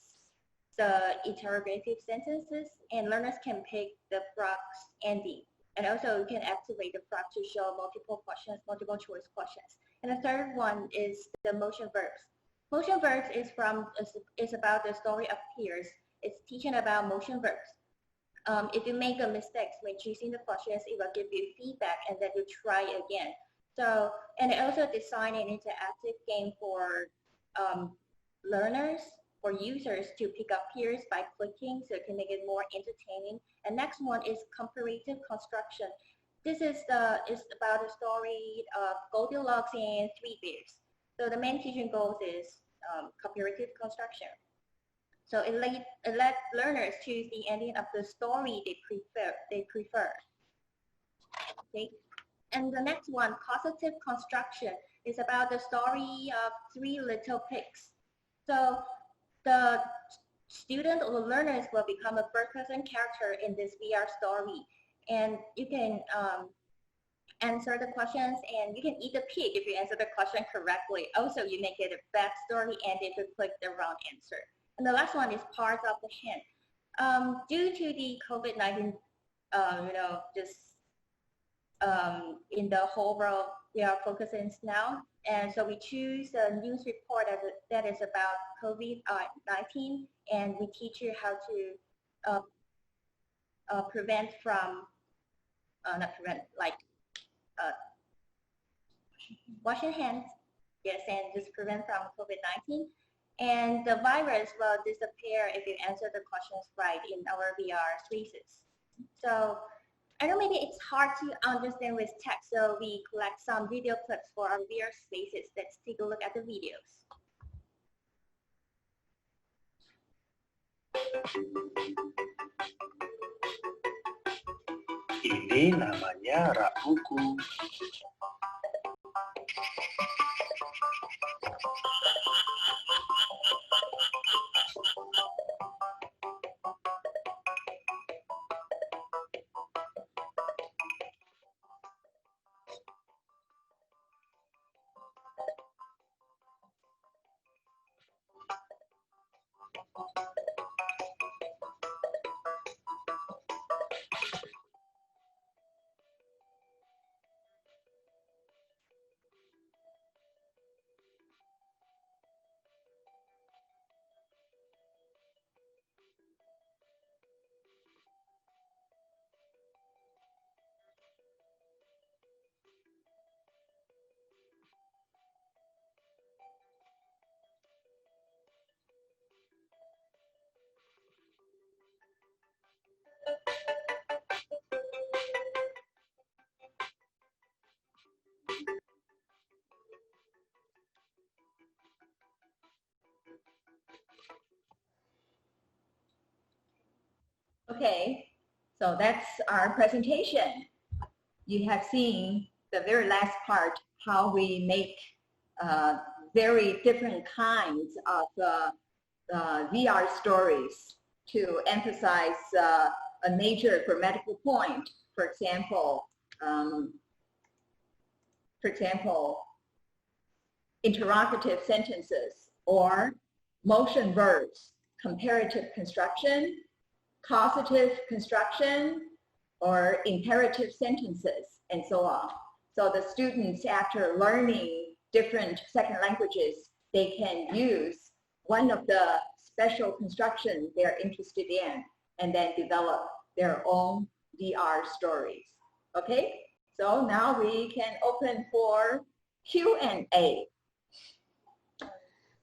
S9: the interrogative sentences, and learners can pick the frog's ending. And also you can activate the frog to show multiple questions, multiple choice questions. And the third one is the motion verbs. Motion verbs is about the story of peers. It's teaching about motion verbs. If you make a mistake when choosing the questions, it will give you feedback and then you try again. So, and also design an interactive game for learners, for users to pick up peers by clicking, so it can make it more entertaining. And next one is comparative construction. This is about the story of Goldilocks and 3 Bears. So the main teaching goals is comparative construction. So it let learners choose the ending of the story they prefer. Okay. And the next one, causative construction, is about the story of 3 little pigs. So the student or the learners will become a first-person character in this VR story. And you can answer the questions, and you can eat the pig if you answer the question correctly. Also, you make it a backstory and if you click the wrong answer. And the last one is parts of the hand. Due to the COVID-19, just in the whole world, we are focusing now. And so we choose a news report that is about COVID-19, and we teach you how to prevent from, not prevent, like washing hands, yes, and just prevent from COVID-19. And the virus will disappear if you answer the questions right in our VR spaces. So I know maybe it's hard to understand with text, so we collect some video clips for our VR spaces. Let's take a look at the videos.
S4: Ini namanya rak buku.
S3: Okay, so that's our presentation. You have seen the very last part, how we make very different kinds of VR stories to emphasize a major grammatical point. For example, interrogative sentences or motion verbs, comparative construction, causative construction, or imperative sentences, and so on. So the students, after learning different second languages, they can use one of the special constructions they're interested in and then develop their own VR stories. Okay, so now we can open for Q&A.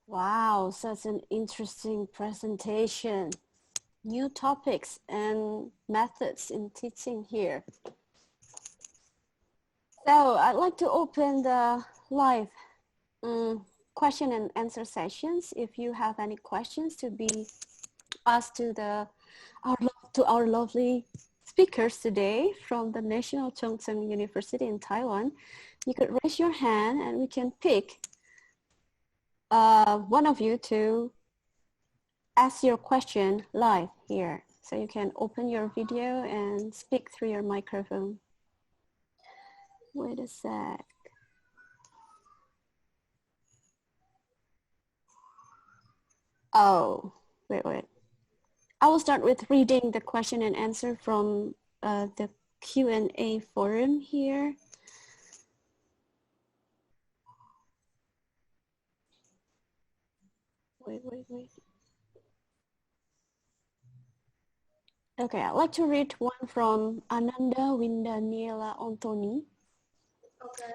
S1: Wow, such an interesting presentation. New topics and methods in teaching here. So I'd like to open the live question and answer sessions. If you have any questions to be asked to our lovely speakers today from the National Chongcheng University in Taiwan, you could raise your hand and we can pick one of you to ask your question live here. So you can open your video and speak through your microphone. Wait a sec. Oh, wait. I will start with reading the question and answer from the Q&A forum here. Wait. Okay, I'd like to read one from Ananda Windaniela Antoni.
S9: Okay.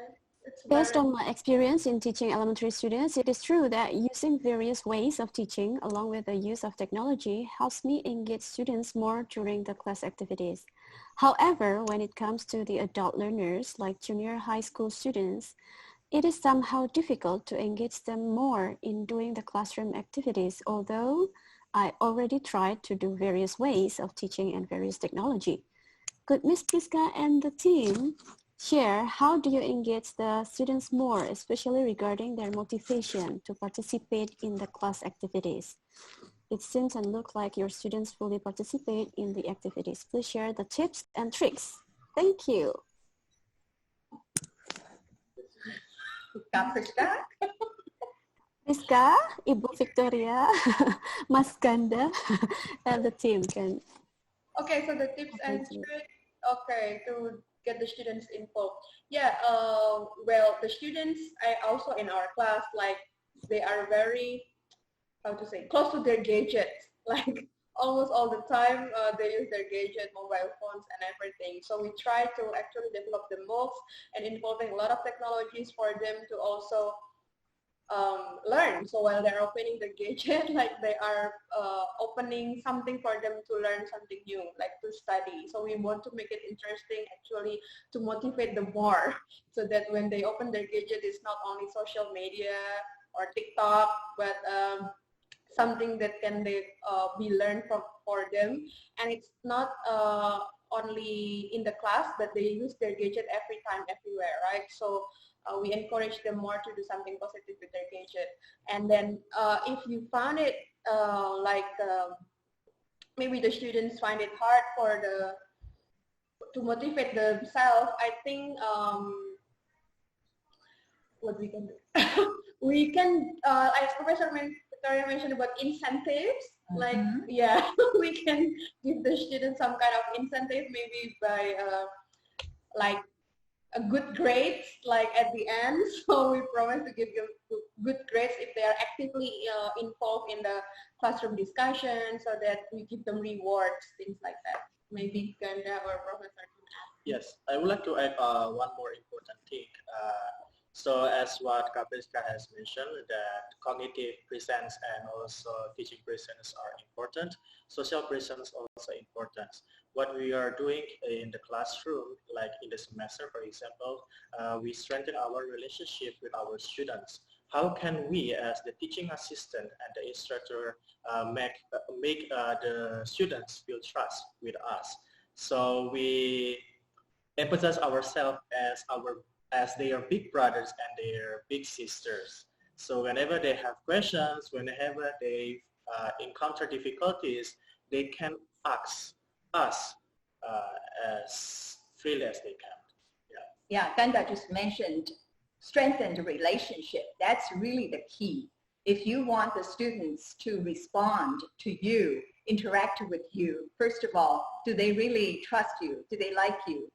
S1: Based on my experience in teaching elementary students, it is true that using various ways of teaching along with the use of technology helps me engage students more during the class activities. However, when it comes to the adult learners like junior high school students, it is somehow difficult to engage them more in doing the classroom activities, although I already tried to do various ways of teaching and various technology. Could Ms. Priska and the team share how do you engage the students more, especially regarding their motivation to participate in the class activities? It seems and looks like your students fully participate in the activities. Please share the tips and tricks. Thank you. Rizka, Ibu Victoria, Mas Ganda, and the team can.
S2: Okay, so the tips and tricks, okay, to get the students involved. Yeah, well, the students, also in our class, like, they are very, how to say, close to their gadgets. Like, almost all the time, they use their gadget, mobile phones, and everything. So we try to actually develop the MOOCs and involving a lot of technologies for them to also learn. So while they're opening the gadget, like, they are opening something for them to learn something new, like to study. So we want to make it interesting, actually, to motivate them more, so that when they open their gadget, it's not only social media or TikTok, but something that can be learned for them. And it's not only in the class, but they use their gadget every time, everywhere, right? So we encourage them more to do something positive with their gadget. And then if you found it maybe the students find it hard to motivate themselves, I think what we can do, we can, as Professor Victoria mentioned about incentives, like, yeah, we can give the students some kind of incentive, maybe by like a good grades, like, at the end. So we promise to give them good grades if they are actively involved in the classroom discussion, so that we give them rewards, things like that. Maybe Ganda or Professor can add.
S6: Yes, I would like to add one more important thing. So as what Kapriska has mentioned, that cognitive presence and also teaching presence are important. Social presence also important. What we are doing in the classroom, like in the semester, for example, we strengthen our relationship with our students. How can we, as the teaching assistant and the instructor, make the students feel trust with us? So we emphasize ourselves as their big brothers and their big sisters. So whenever they have questions, whenever they encounter difficulties, they can ask us as freely as they can.
S3: Yeah, Ganda just mentioned strengthen the relationship. That's really the key. If you want the students to respond to you, interact with you, first of all, do they really trust you? Do they like you?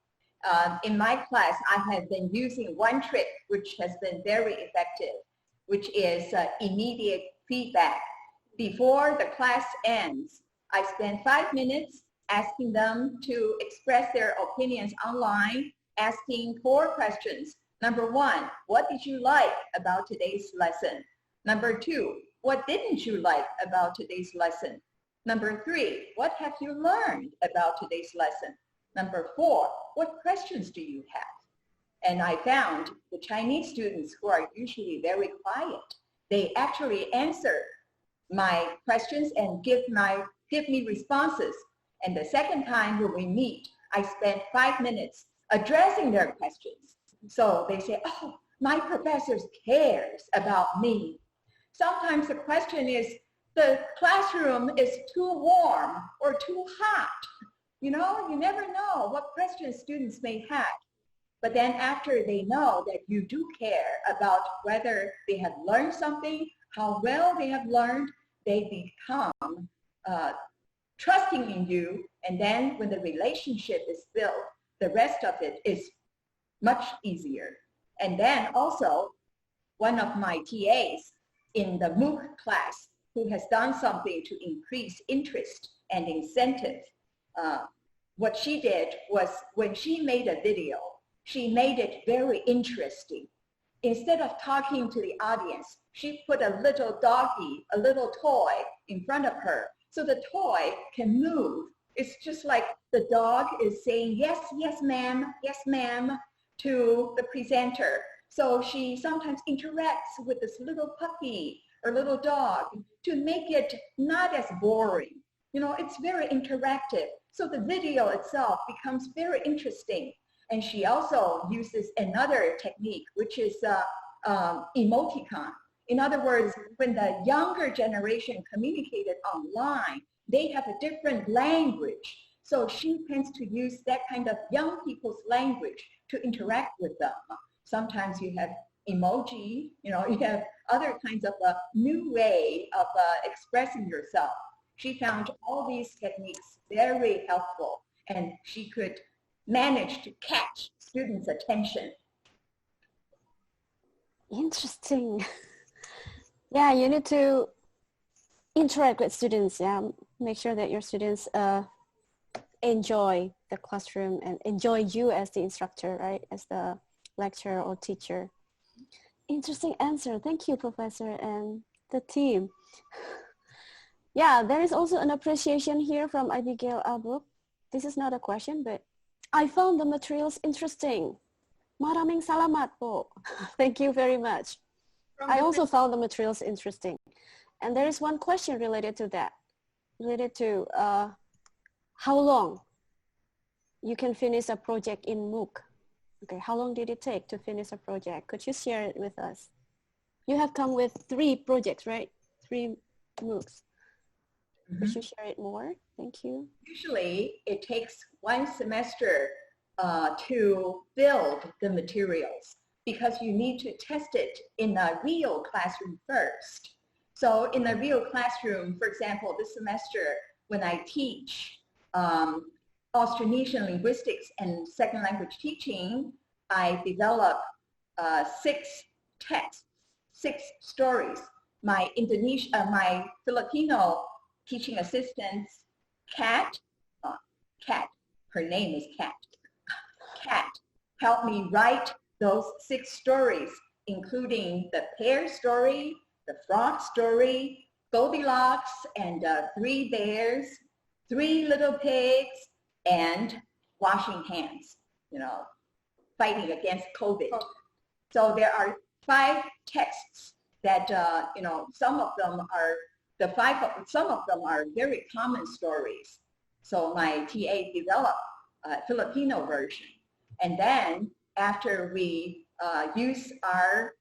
S3: In my class, I have been using one trick which has been very effective, which is immediate feedback. Before the class ends, I spend 5 minutes asking them to express their opinions online, asking 4 questions. Number 1, what did you like about today's lesson? Number 2, what didn't you like about today's lesson? Number 3, what have you learned about today's lesson? Number 4, what questions do you have? And I found the Chinese students, who are usually very quiet, they actually answer my questions and give me responses. And the second time when we meet, I spend 5 minutes addressing their questions. So they say, oh, my professor cares about me. Sometimes the question is, the classroom is too warm or too hot. You know, you never know what questions students may have. But then after they know that you do care about whether they have learned something, how well they have learned, they become trusting in you. And then when the relationship is built, the rest of it is much easier. And then also, one of my TAs in the MOOC class who has done something to increase interest and incentive, what she did was, when she made a video, she made it very interesting. Instead of talking to the audience, she put a little doggy, a little toy in front of her, so the toy can move. It's just like the dog is saying, yes, yes, ma'am, to the presenter. So she sometimes interacts with this little puppy or little dog to make it not as boring. You know, it's very interactive. So the video itself becomes very interesting. And she also uses another technique, which is emoticon. In other words, when the younger generation communicated online, they have a different language. So she tends to use that kind of young people's language to interact with them. Sometimes you have emoji, you have other kinds of a new way of expressing yourself. She found all these techniques very helpful, and she could manage to catch students' attention.
S1: Interesting. Yeah, you need to interact with students. Yeah, make sure that your students enjoy the classroom and enjoy you as the instructor, right? As the lecturer or teacher. Interesting answer. Thank you, Professor, and the team. Yeah, there is also an appreciation here from Abigail Albuk. This is not a question, but I found the materials interesting. Maraming salamat po. Thank you very much. I also found the materials interesting. And there is one question related to that, related to how long you can finish a project in MOOC. Okay, how long did it take to finish a project? Could you share it with us? You have come with 3 projects, right? 3 MOOCs. Could you share it more? Thank you.
S3: Usually it takes 1 semester to build the materials because you need to test it in a real classroom first. So in a real classroom, for example, this semester when I teach Austronesian linguistics and second language teaching, I develop 6 texts, 6 stories. My Filipino teaching assistant, Kat, her name is Kat, helped me write those 6 stories, including the pear story, the frog story, Goldilocks and 3 bears, 3 little pigs, and washing hands, fighting against COVID. So there are 5 texts that, some of them are very common stories. So my TA developed a Filipino version. And then after we use our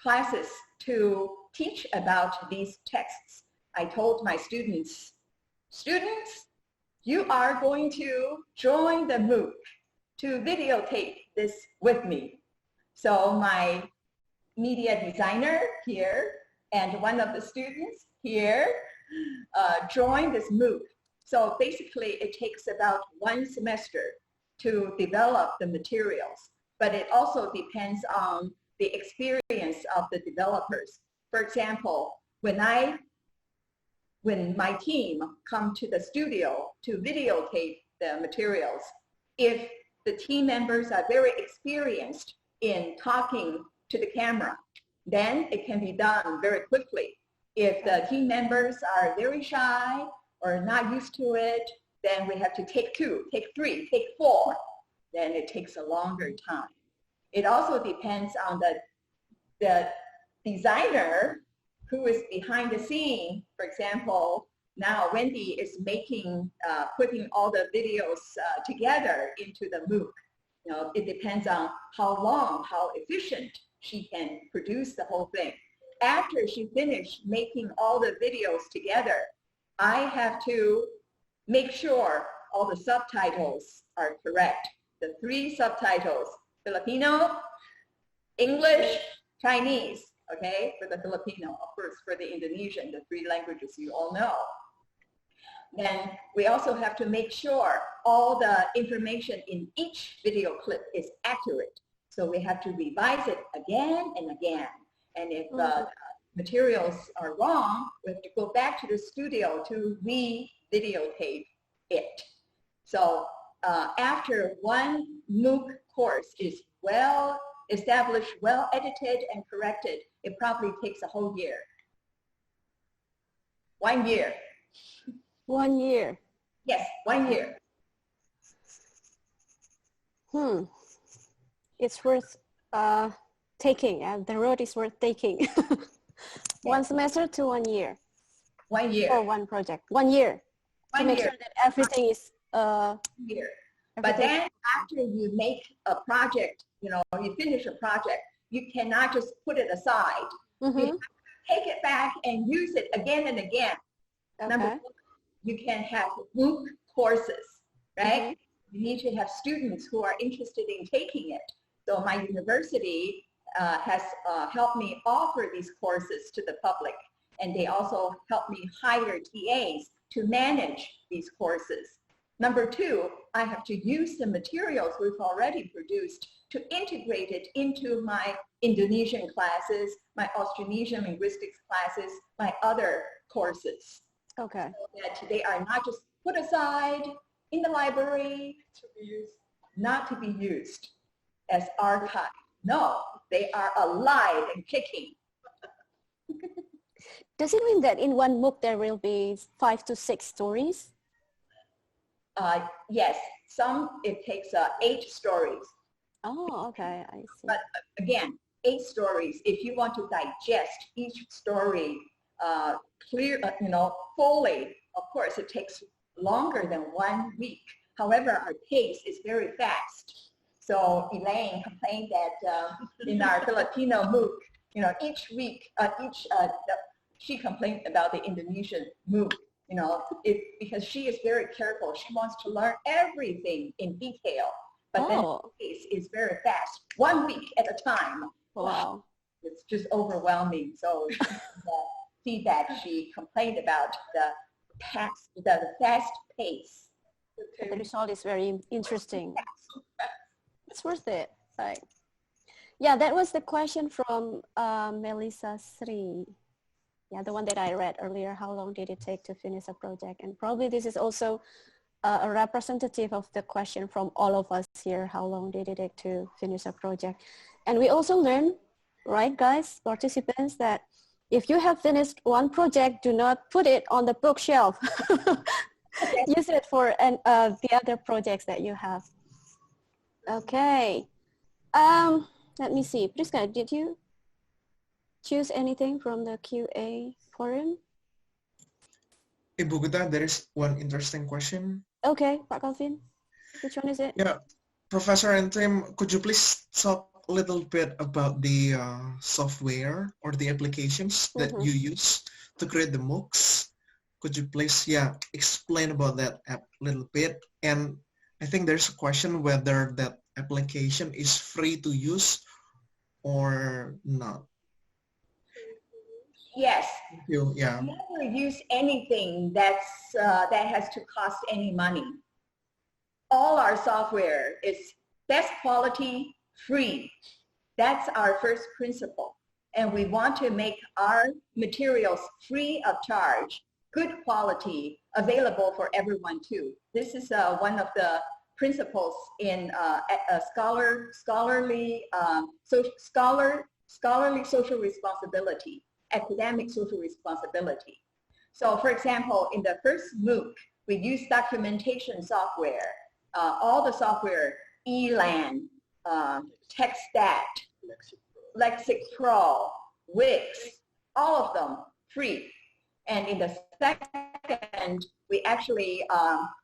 S3: classes to teach about these texts, I told my students, you are going to join the MOOC to videotape this with me. So my media designer here and one of the students here joined this MOOC. So basically it takes about 1 semester to develop the materials, but it also depends on the experience of the developers. For example, when my team come to the studio to videotape the materials, if the team members are very experienced in talking to the camera, then it can be done very quickly. If the team members are very shy or not used to it, then we have to take 2, take 3, take 4. Then it takes a longer time. It also depends on the designer who is behind the scene. For example, now Wendy is putting all the videos together into the MOOC. It depends on how efficient she can produce the whole thing. After she finished making all the videos together, I have to make sure all the subtitles are correct. The 3 subtitles, Filipino, English, Chinese, okay, for the Filipino. Of course, for the Indonesian, the 3 languages you all know. Then we also have to make sure all the information in each video clip is accurate. So we have to revise it again and again. And if materials are wrong, we have to go back to the studio to re-videotape it. So after 1 MOOC course is well established, well edited and corrected, it probably takes a whole year. 1 year.
S1: 1 year.
S3: Yes, 1 year.
S1: It's worth taking, and the road is worth taking. 1 semester to 1 year.
S3: 1 year.
S1: For 1 project. 1 year. To make sure that everything is
S3: year. But then after you make a project, you finish a project, you cannot just put it aside. You have to take it back and use it again and again.
S1: Okay.
S3: Number 1, you can have MOOC courses, right? You need to have students who are interested in taking it. So my university has helped me offer these courses to the public, and they also help me hire TAs to manage these courses. Number two, I have to use the materials we've already produced to integrate it into my Indonesian classes, my Austronesian linguistics classes, my other courses.
S1: Okay.
S3: So that they are not just put aside in the library to be used, not to be used as archive. No, they are alive and kicking.
S1: Does it mean that in one MOOC there will be 5 to 6 stories?
S3: Yes, some it takes 8 stories.
S1: Oh, okay, I see.
S3: But again, 8 stories. If you want to digest each story fully, of course, it takes longer than 1 week. However, our pace is very fast. So Elaine complained that in our Filipino MOOC, each week, she complained about the Indonesian MOOC. Because she is very careful. She wants to learn everything in detail. But then the pace is very fast. 1 week at a time.
S1: Wow.
S3: It's just overwhelming. So the feedback she complained about the fast pace.
S1: But the result is very interesting. It's worth it. Right. Yeah, that was the question from Melissa Sri. Yeah, the one that I read earlier. How long did it take to finish a project? And probably this is also a representative of the question from all of us here. How long did it take to finish a project? And we also learned, right, guys, participants, that if you have finished one project, do not put it on the bookshelf. Use it for the other projects that you have. Okay. Let me see. Priska, did you choose anything from the QA forum?
S10: Ibu Gita, there is one interesting question.
S1: Okay, Pak Calvin, which one is it?
S10: Yeah, Professor and Tim, could you please talk a little bit about the software or the applications that you use to create the MOOCs? Could you please, explain about that a little bit? And I think there's a question whether that application is free to use or not.
S3: Yes.
S10: Thank you. Yeah.
S3: Never use anything that has to cost any money. All our software is best quality, free. That's our first principle. And we want to make our materials free of charge, good quality, available for everyone too. This is one of the principles in scholarly social responsibility. Academic social responsibility. So for example, in the first MOOC, we use documentation software, all the software, ELAN, TextStat, Lexic Pro, Wix, all of them free. And in the second, we actually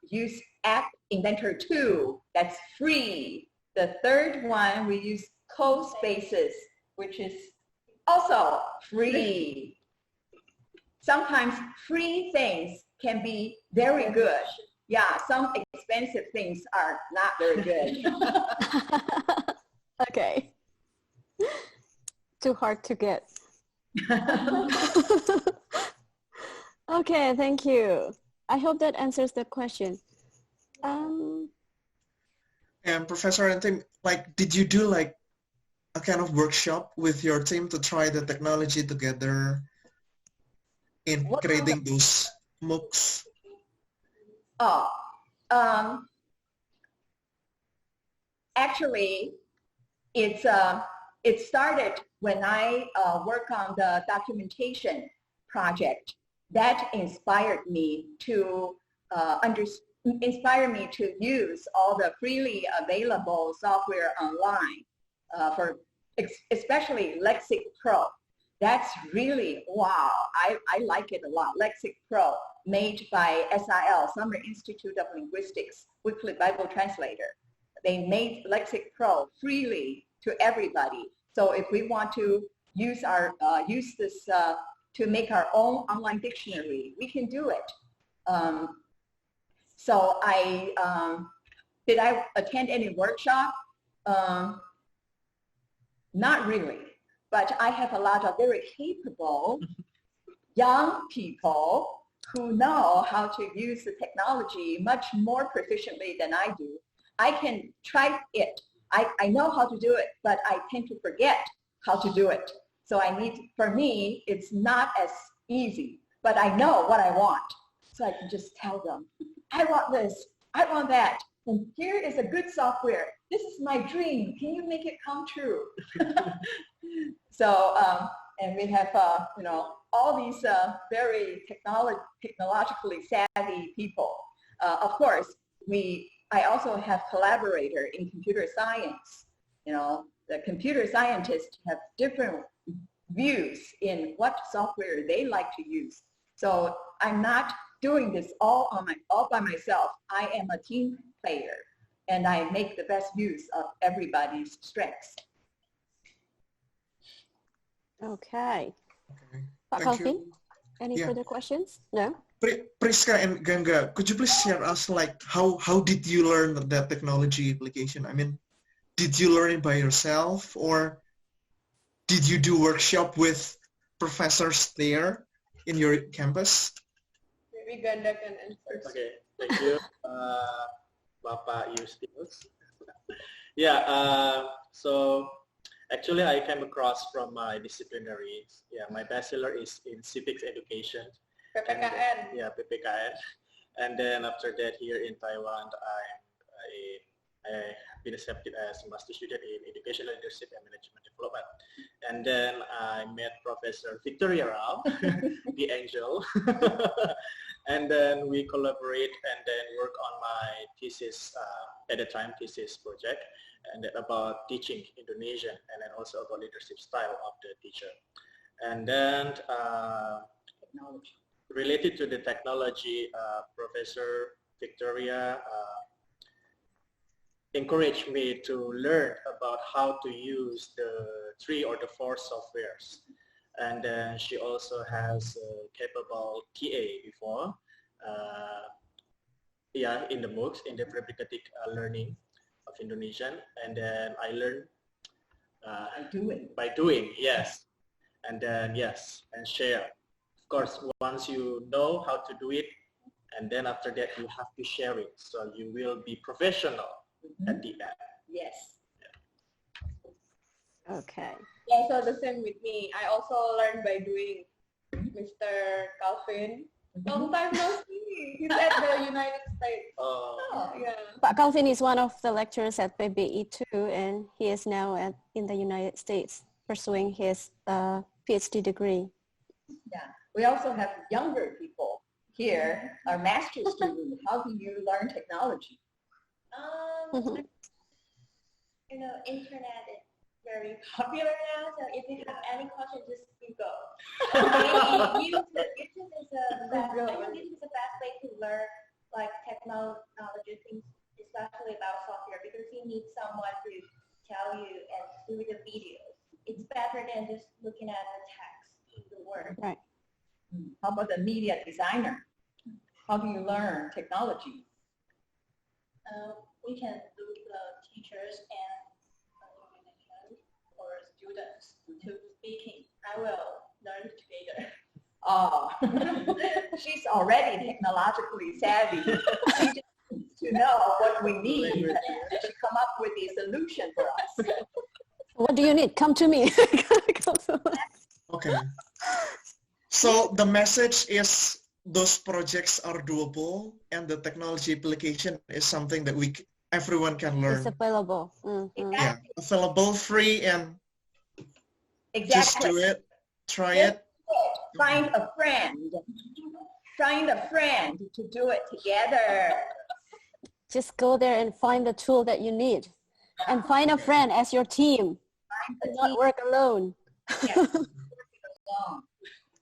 S3: use App Inventor 2, that's free. The third one, we use CoSpaces, which is also free. Sometimes free things can be very good. Yeah, some expensive things are not very good.
S1: Okay. Too hard to get. Okay, thank you. I hope that answers the question.
S10: And Professor and Tim, did you do a kind of workshop with your team to try the technology together in creating those MOOCs?
S3: Actually, it started when I work on the documentation project. That inspired me to use all the freely available software online. Especially Lexic Pro. That's really, wow, I like it a lot. Lexic Pro, made by SIL, Summer Institute of Linguistics, Weekly Bible Translator. They made Lexic Pro freely to everybody. So if we want to use this to make our own online dictionary, we can do it. So did I attend any workshop? Not really, but I have a lot of very capable young people who know how to use the technology much more proficiently than I do. I can try it. I know how to do it, but I tend to forget how to do it. So for me, it's not as easy, but I know what I want. So I can just tell them, I want this, I want that. And here is a good software. This is my dream. Can you make it come true? So, and we have, all these very technologically savvy people. Of course, I also have collaborator in computer science. The computer scientists have different views in what software they like to use. So I'm not doing this all by myself. I am a team player, and I make the best use of everybody's strengths.
S1: Okay. Pak
S10: Thank
S1: Calvin,
S10: you.
S1: any
S10: Yeah.
S1: further questions? No?
S10: Priska and Ganga, could you please share us like how did you learn that technology application? I mean, did you learn it by yourself, or did you do workshop with professors there in your campus?
S2: Maybe Ganda can answer.
S6: Okay, thank you, Bapak Justinus. Yeah, so actually I came across from my disciplinary. Yeah, my bachelor is in civics education.
S2: PPKN.
S6: Yeah, PPKN. And then after that, here in Taiwan, I been accepted as a master student in educational leadership and management development. And then I met Professor Victoria Rao, the angel. And then we collaborate and then work on my thesis, at the time thesis project, and about teaching Indonesian, and then also about leadership style of the teacher. And then related to the technology, Professor Victoria encouraged me to learn about how to use the 3 or the 4 softwares. And then she also has a capable TA before, in the MOOCs, in the pedagogical learning of Indonesian. And then I learned by doing, yes. And then, yes, and share. Of course, once you know how to do it, and then after that you have to share it, so you will be professional at the end.
S3: Yes.
S1: Okay.
S2: Yeah, so the same with me. I also learned by doing. Mr. Calvin, long time no see. He's at the United States. Yeah.
S1: Pak Calvin is one of the lecturers at PBI too, and he is now in the United States pursuing his PhD degree.
S3: Yeah. We also have younger people here, our master's students. How do you learn technology?
S9: Internet is very popular now, so if you have any question, just Google. YouTube is the best. I think YouTube is the best way to learn like technology things, especially about software, because you need someone to tell you and do the videos. It's better than just looking at the text in the word.
S1: Right.
S3: How about the media designer? How do you learn technology?
S8: We can do the teachers and or students to speaking. I will learn together.
S3: Oh, she's already technologically savvy. She just needs to know what we need and she come up with the solution for us.
S1: What do you need? Come to me.
S10: Okay. So the message is those projects are doable, and the technology application is something that everyone can learn.
S1: It's available.
S3: Exactly.
S10: Yeah, available, free, and just do it, try it.
S3: Find a friend. Find a friend to do it together.
S1: Just go there and find the tool that you need, and find a friend as your team. Do not work alone.
S3: Yes.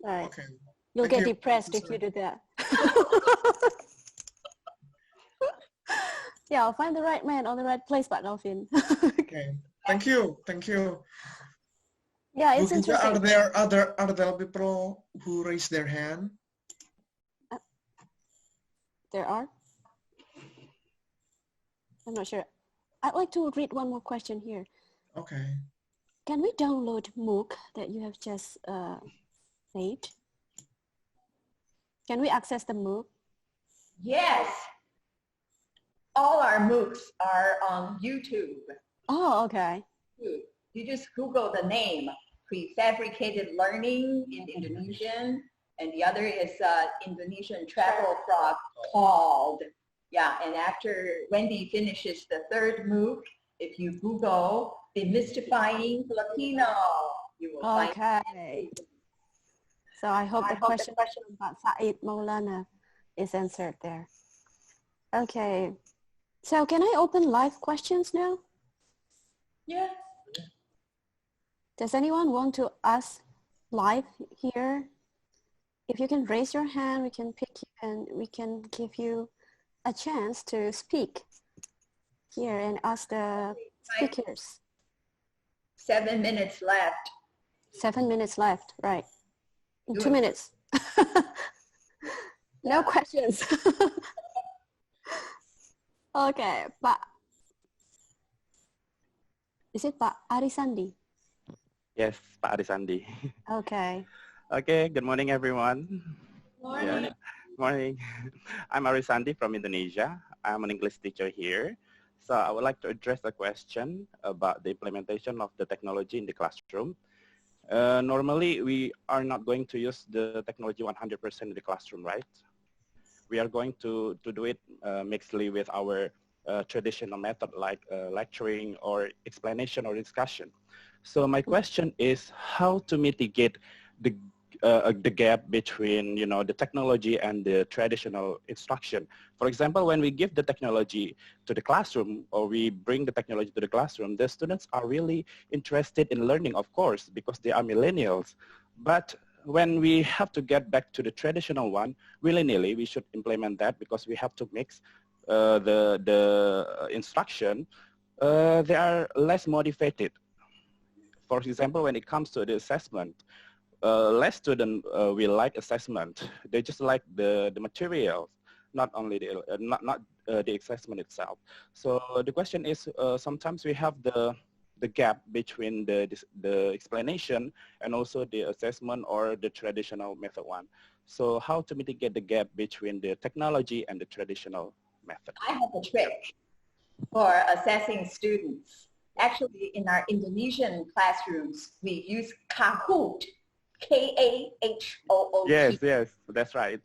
S1: Right.
S10: Okay.
S1: You'll
S10: Thank
S1: get
S10: you,
S1: depressed if
S10: Professor.
S1: you do that. Yeah, I'll find the right man on the right place, Pak Calvin.
S10: Okay. Thank you. Thank you.
S1: Yeah, it's
S10: Bukita,
S1: interesting.
S10: are there other people who raise their hand?
S1: There are? I'm not sure. I'd like to read one more question here.
S10: Okay.
S1: Can we download MOOC that you have just made? Can we access the MOOC?
S3: Yes. All our MOOCs are on YouTube.
S1: Oh, okay.
S3: You just Google the name, Prefabricated Learning in Indonesian, and the other is Indonesian Travel Frog Called. Yeah, and after Wendy finishes the third MOOC, if you Google Demystifying Filipino, you will find it.
S1: So I hope the question about Said Maulana is answered there. Okay. So can I open live questions now?
S2: Yes.
S1: Does anyone want to ask live here? If you can raise your hand, we can pick you and we can give you a chance to speak here and ask the speakers.
S3: 7 minutes left.
S1: 7 minutes left, right. 2 minutes. No questions. Okay, Pak. Is it Pak Arisandi?
S11: Yes, Pak Arisandi.
S1: Okay.
S11: Okay, good morning, everyone.
S2: Morning.
S11: Yeah. Morning. I'm Arisandi from Indonesia. I'm an English teacher here. So I would like to address a question about the implementation of the technology in the classroom. Normally, we are not going to use the technology 100% in the classroom, right? We are going to do it mixedly with our traditional method like lecturing or explanation or discussion. So my question is how to mitigate the gap between, you know, the technology and the traditional instruction. For example, when we give the technology to the classroom or we bring the technology to the classroom, the students are really interested in learning, of course, because they are millennials. But when we have to get back to the traditional one, willy-nilly, we should implement that because we have to mix the instruction. They are less motivated. For example, when it comes to the assessment, less students will like assessment. They just like the materials, not only the assessment itself. So the question is, sometimes we have the gap between the explanation and also the assessment or the traditional method one. So how to mitigate the gap between the technology and the traditional method?
S3: I have a trick for assessing students. Actually, in our Indonesian classrooms, we use Kahoot. K-A-H-O-O-T.
S11: Yes, yes, that's right.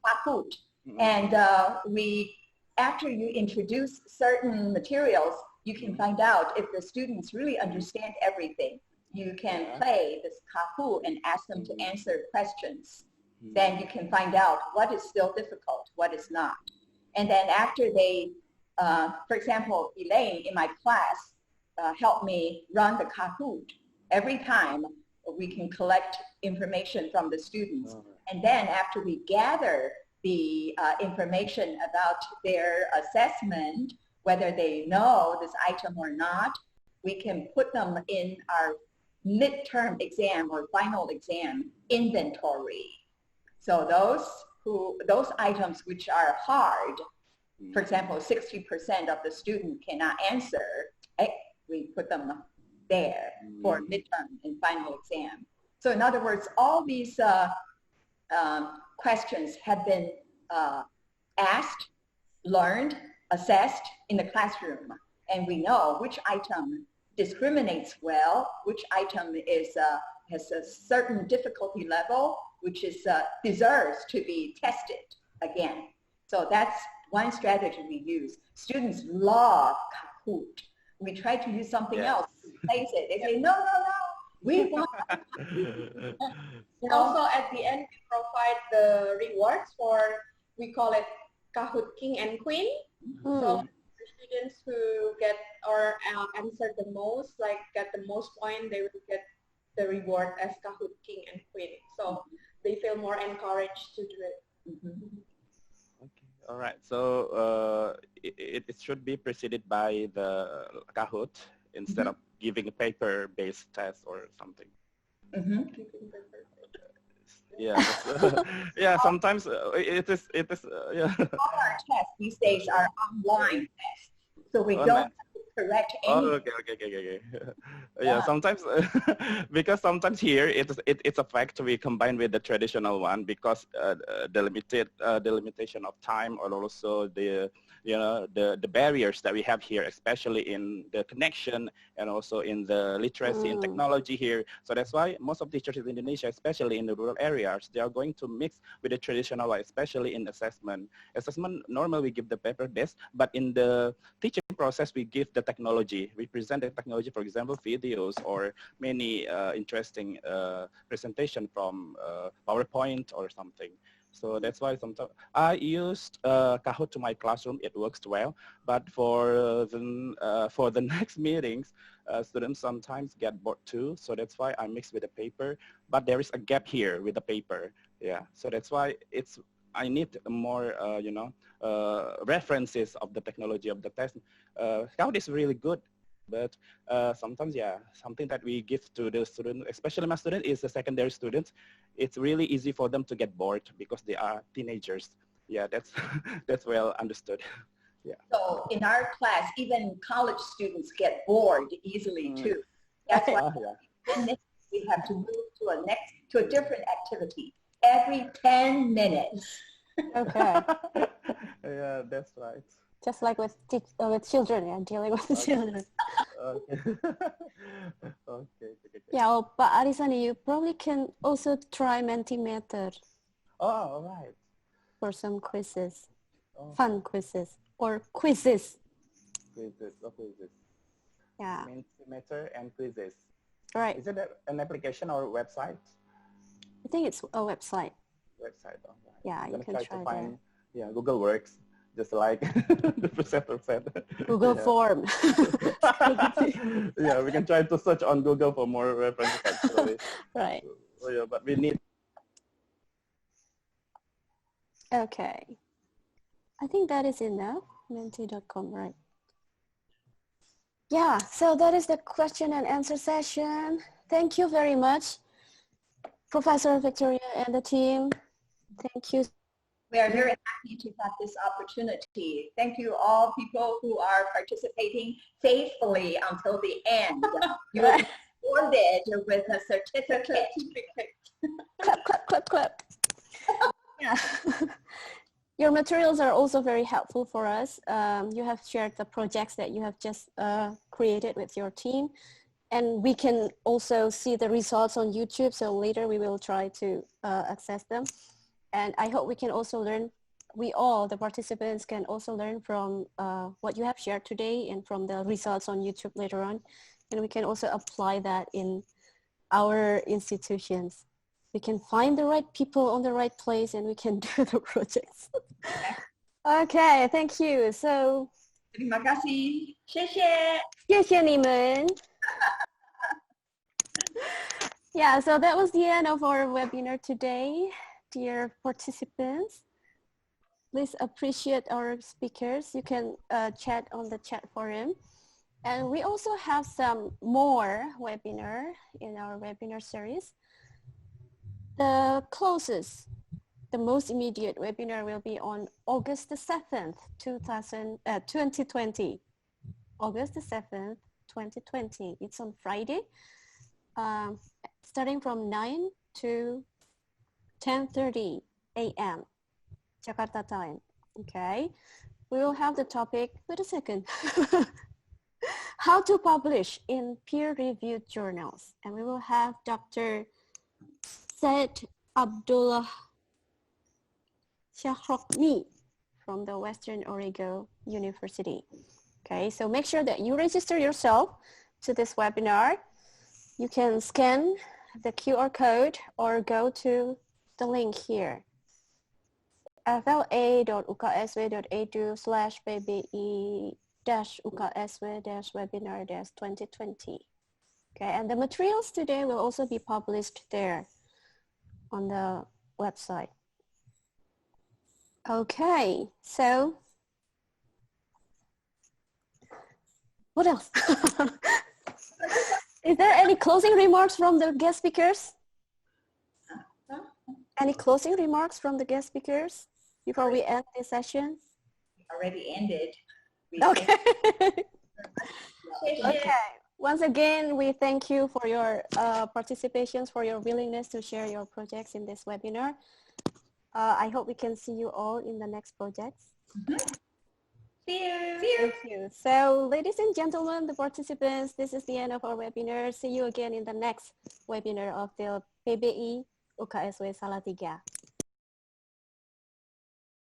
S3: Kahoot. And after you introduce certain materials, you can find out if the students really understand everything. You can play this Kahoot and ask them to answer questions. Then you can find out what is still difficult, what is not. And then after they, for example, Elaine in my class helped me run the Kahoot. Every time we can collect information from the students. And then after we gather the information about their assessment, whether they know this item or not, we can put them in our midterm exam or final exam inventory. So those items which are hard, for example, 60% of the student cannot answer, we put them there for midterm and final exam. So in other words, all these questions have been asked, learned, assessed in the classroom. And we know which item discriminates well, which item is, has a certain difficulty level, which is, deserves to be tested again. So that's one strategy we use. Students love Kahoot. We try to use something else to replace it. They say, no, we want.
S2: Also, at the end, we provide the rewards for, we call it Kahoot King and Queen. So the students who get or answer the most, like get the most point, they will get the reward as Kahoot King and Queen. So they feel more encouraged to do it.
S11: Okay, all right. So it should be preceded by the Kahoot instead of giving a paper-based test or something. Yeah, yeah. Sometimes it is. Yeah.
S3: All our tests these days are online tests, so we don't have to correct
S11: Oh,
S3: anything.
S11: okay. Yeah, sometimes because sometimes here it's a fact we combine with the traditional one because the limitation of time, or also the the barriers that we have here, especially in the connection and also in the literacy and technology here. So that's why most of teachers in Indonesia, especially in the rural areas, they are going to mix with the traditional one, especially in assessment. Assessment normally we give the paper based, but in the teaching process we give the technology. We present the technology, for example, videos or many interesting presentation from PowerPoint or something. So that's why sometimes I used Kahoot to my classroom. It works well, but for the next meetings, students sometimes get bored too. So that's why I mix with the paper. But there is a gap here with the paper. Yeah. So that's why I need more references of the technology of the test. Kahoot is really good. But sometimes, yeah, something that we give to the student, especially my student is the secondary students, it's really easy for them to get bored because they are teenagers. Yeah, that's that's well understood. Yeah.
S3: So in our class, even college students get bored easily too. That's why we have to move to a different activity every 10 minutes.
S1: Okay.
S11: Yeah, that's right.
S1: Just like with children, yeah, dealing with children.
S11: Okay. Okay.
S1: Yeah, well, but Arisani, you probably can also try Mentimeter.
S11: Oh, all right.
S1: For some quizzes, fun quizzes, or quizzes.
S11: Quizzes.
S1: Yeah.
S11: Mentimeter and quizzes.
S1: Right.
S11: Is it an application or a website?
S1: I think it's a website.
S11: Website. Oh, right.
S1: Yeah, you can try
S11: to find.
S1: there.
S11: Yeah, Google Works. Just like the presenter said.
S1: Google form.
S11: Yeah, we can try to search on Google for more references actually.
S1: Right.
S11: So, yeah, but we need.
S1: Okay. I think that is enough. Menti.com, right? Yeah, so that is the question and answer session. Thank you very much, Professor Victoria and the team. Thank you.
S3: We are very happy to have this opportunity. Thank you all people who are participating faithfully until the end. You will be rewarded with a certificate.
S1: Clap, clap, clap, clap. Yeah. Your materials are also very helpful for us. You have shared the projects that you have just created with your team. And we can also see the results on YouTube. So later we will try to access them. And I hope we can also learn, the participants can also learn from what you have shared today and from the results on YouTube later on. And we can also apply that in our institutions. We can find the right people on the right place and we can do the projects. Okay, thank you. So,
S3: Terima kasih. 谢谢.
S1: 谢谢你们. Yeah, so that was the end of our webinar today. Dear participants, please appreciate our speakers. You can chat on the chat forum. And we also have some more webinar in our webinar series. The closest, the most immediate webinar will be on August the 7th, 2020. August the 7th, 2020. It's on Friday, starting from 9 to 10:30 a.m. Jakarta time. Okay, we will have the topic. Wait a second. How to publish in peer-reviewed journals, and we will have Dr. Said Abdullah Shahrokni from the Western Oregon University. Okay, so make sure that you register yourself to this webinar. You can scan the QR code or go to the link here, fla.uksw.edu/pbi-uksw-webinar-2020. Okay, and the materials today will also be published there on the website. Okay, so what else? Is there any closing remarks from the guest speakers? Any closing remarks from the guest speakers before we end this session?
S3: Already ended.
S1: Okay. Okay. Once again, we thank you for your participations, for your willingness to share your projects in this webinar. I hope we can see you all in the next projects.
S3: See you.
S1: Thank you. So, ladies and gentlemen, the participants, this is the end of our webinar. See you again in the next webinar of the PBI UKSW Salatiga.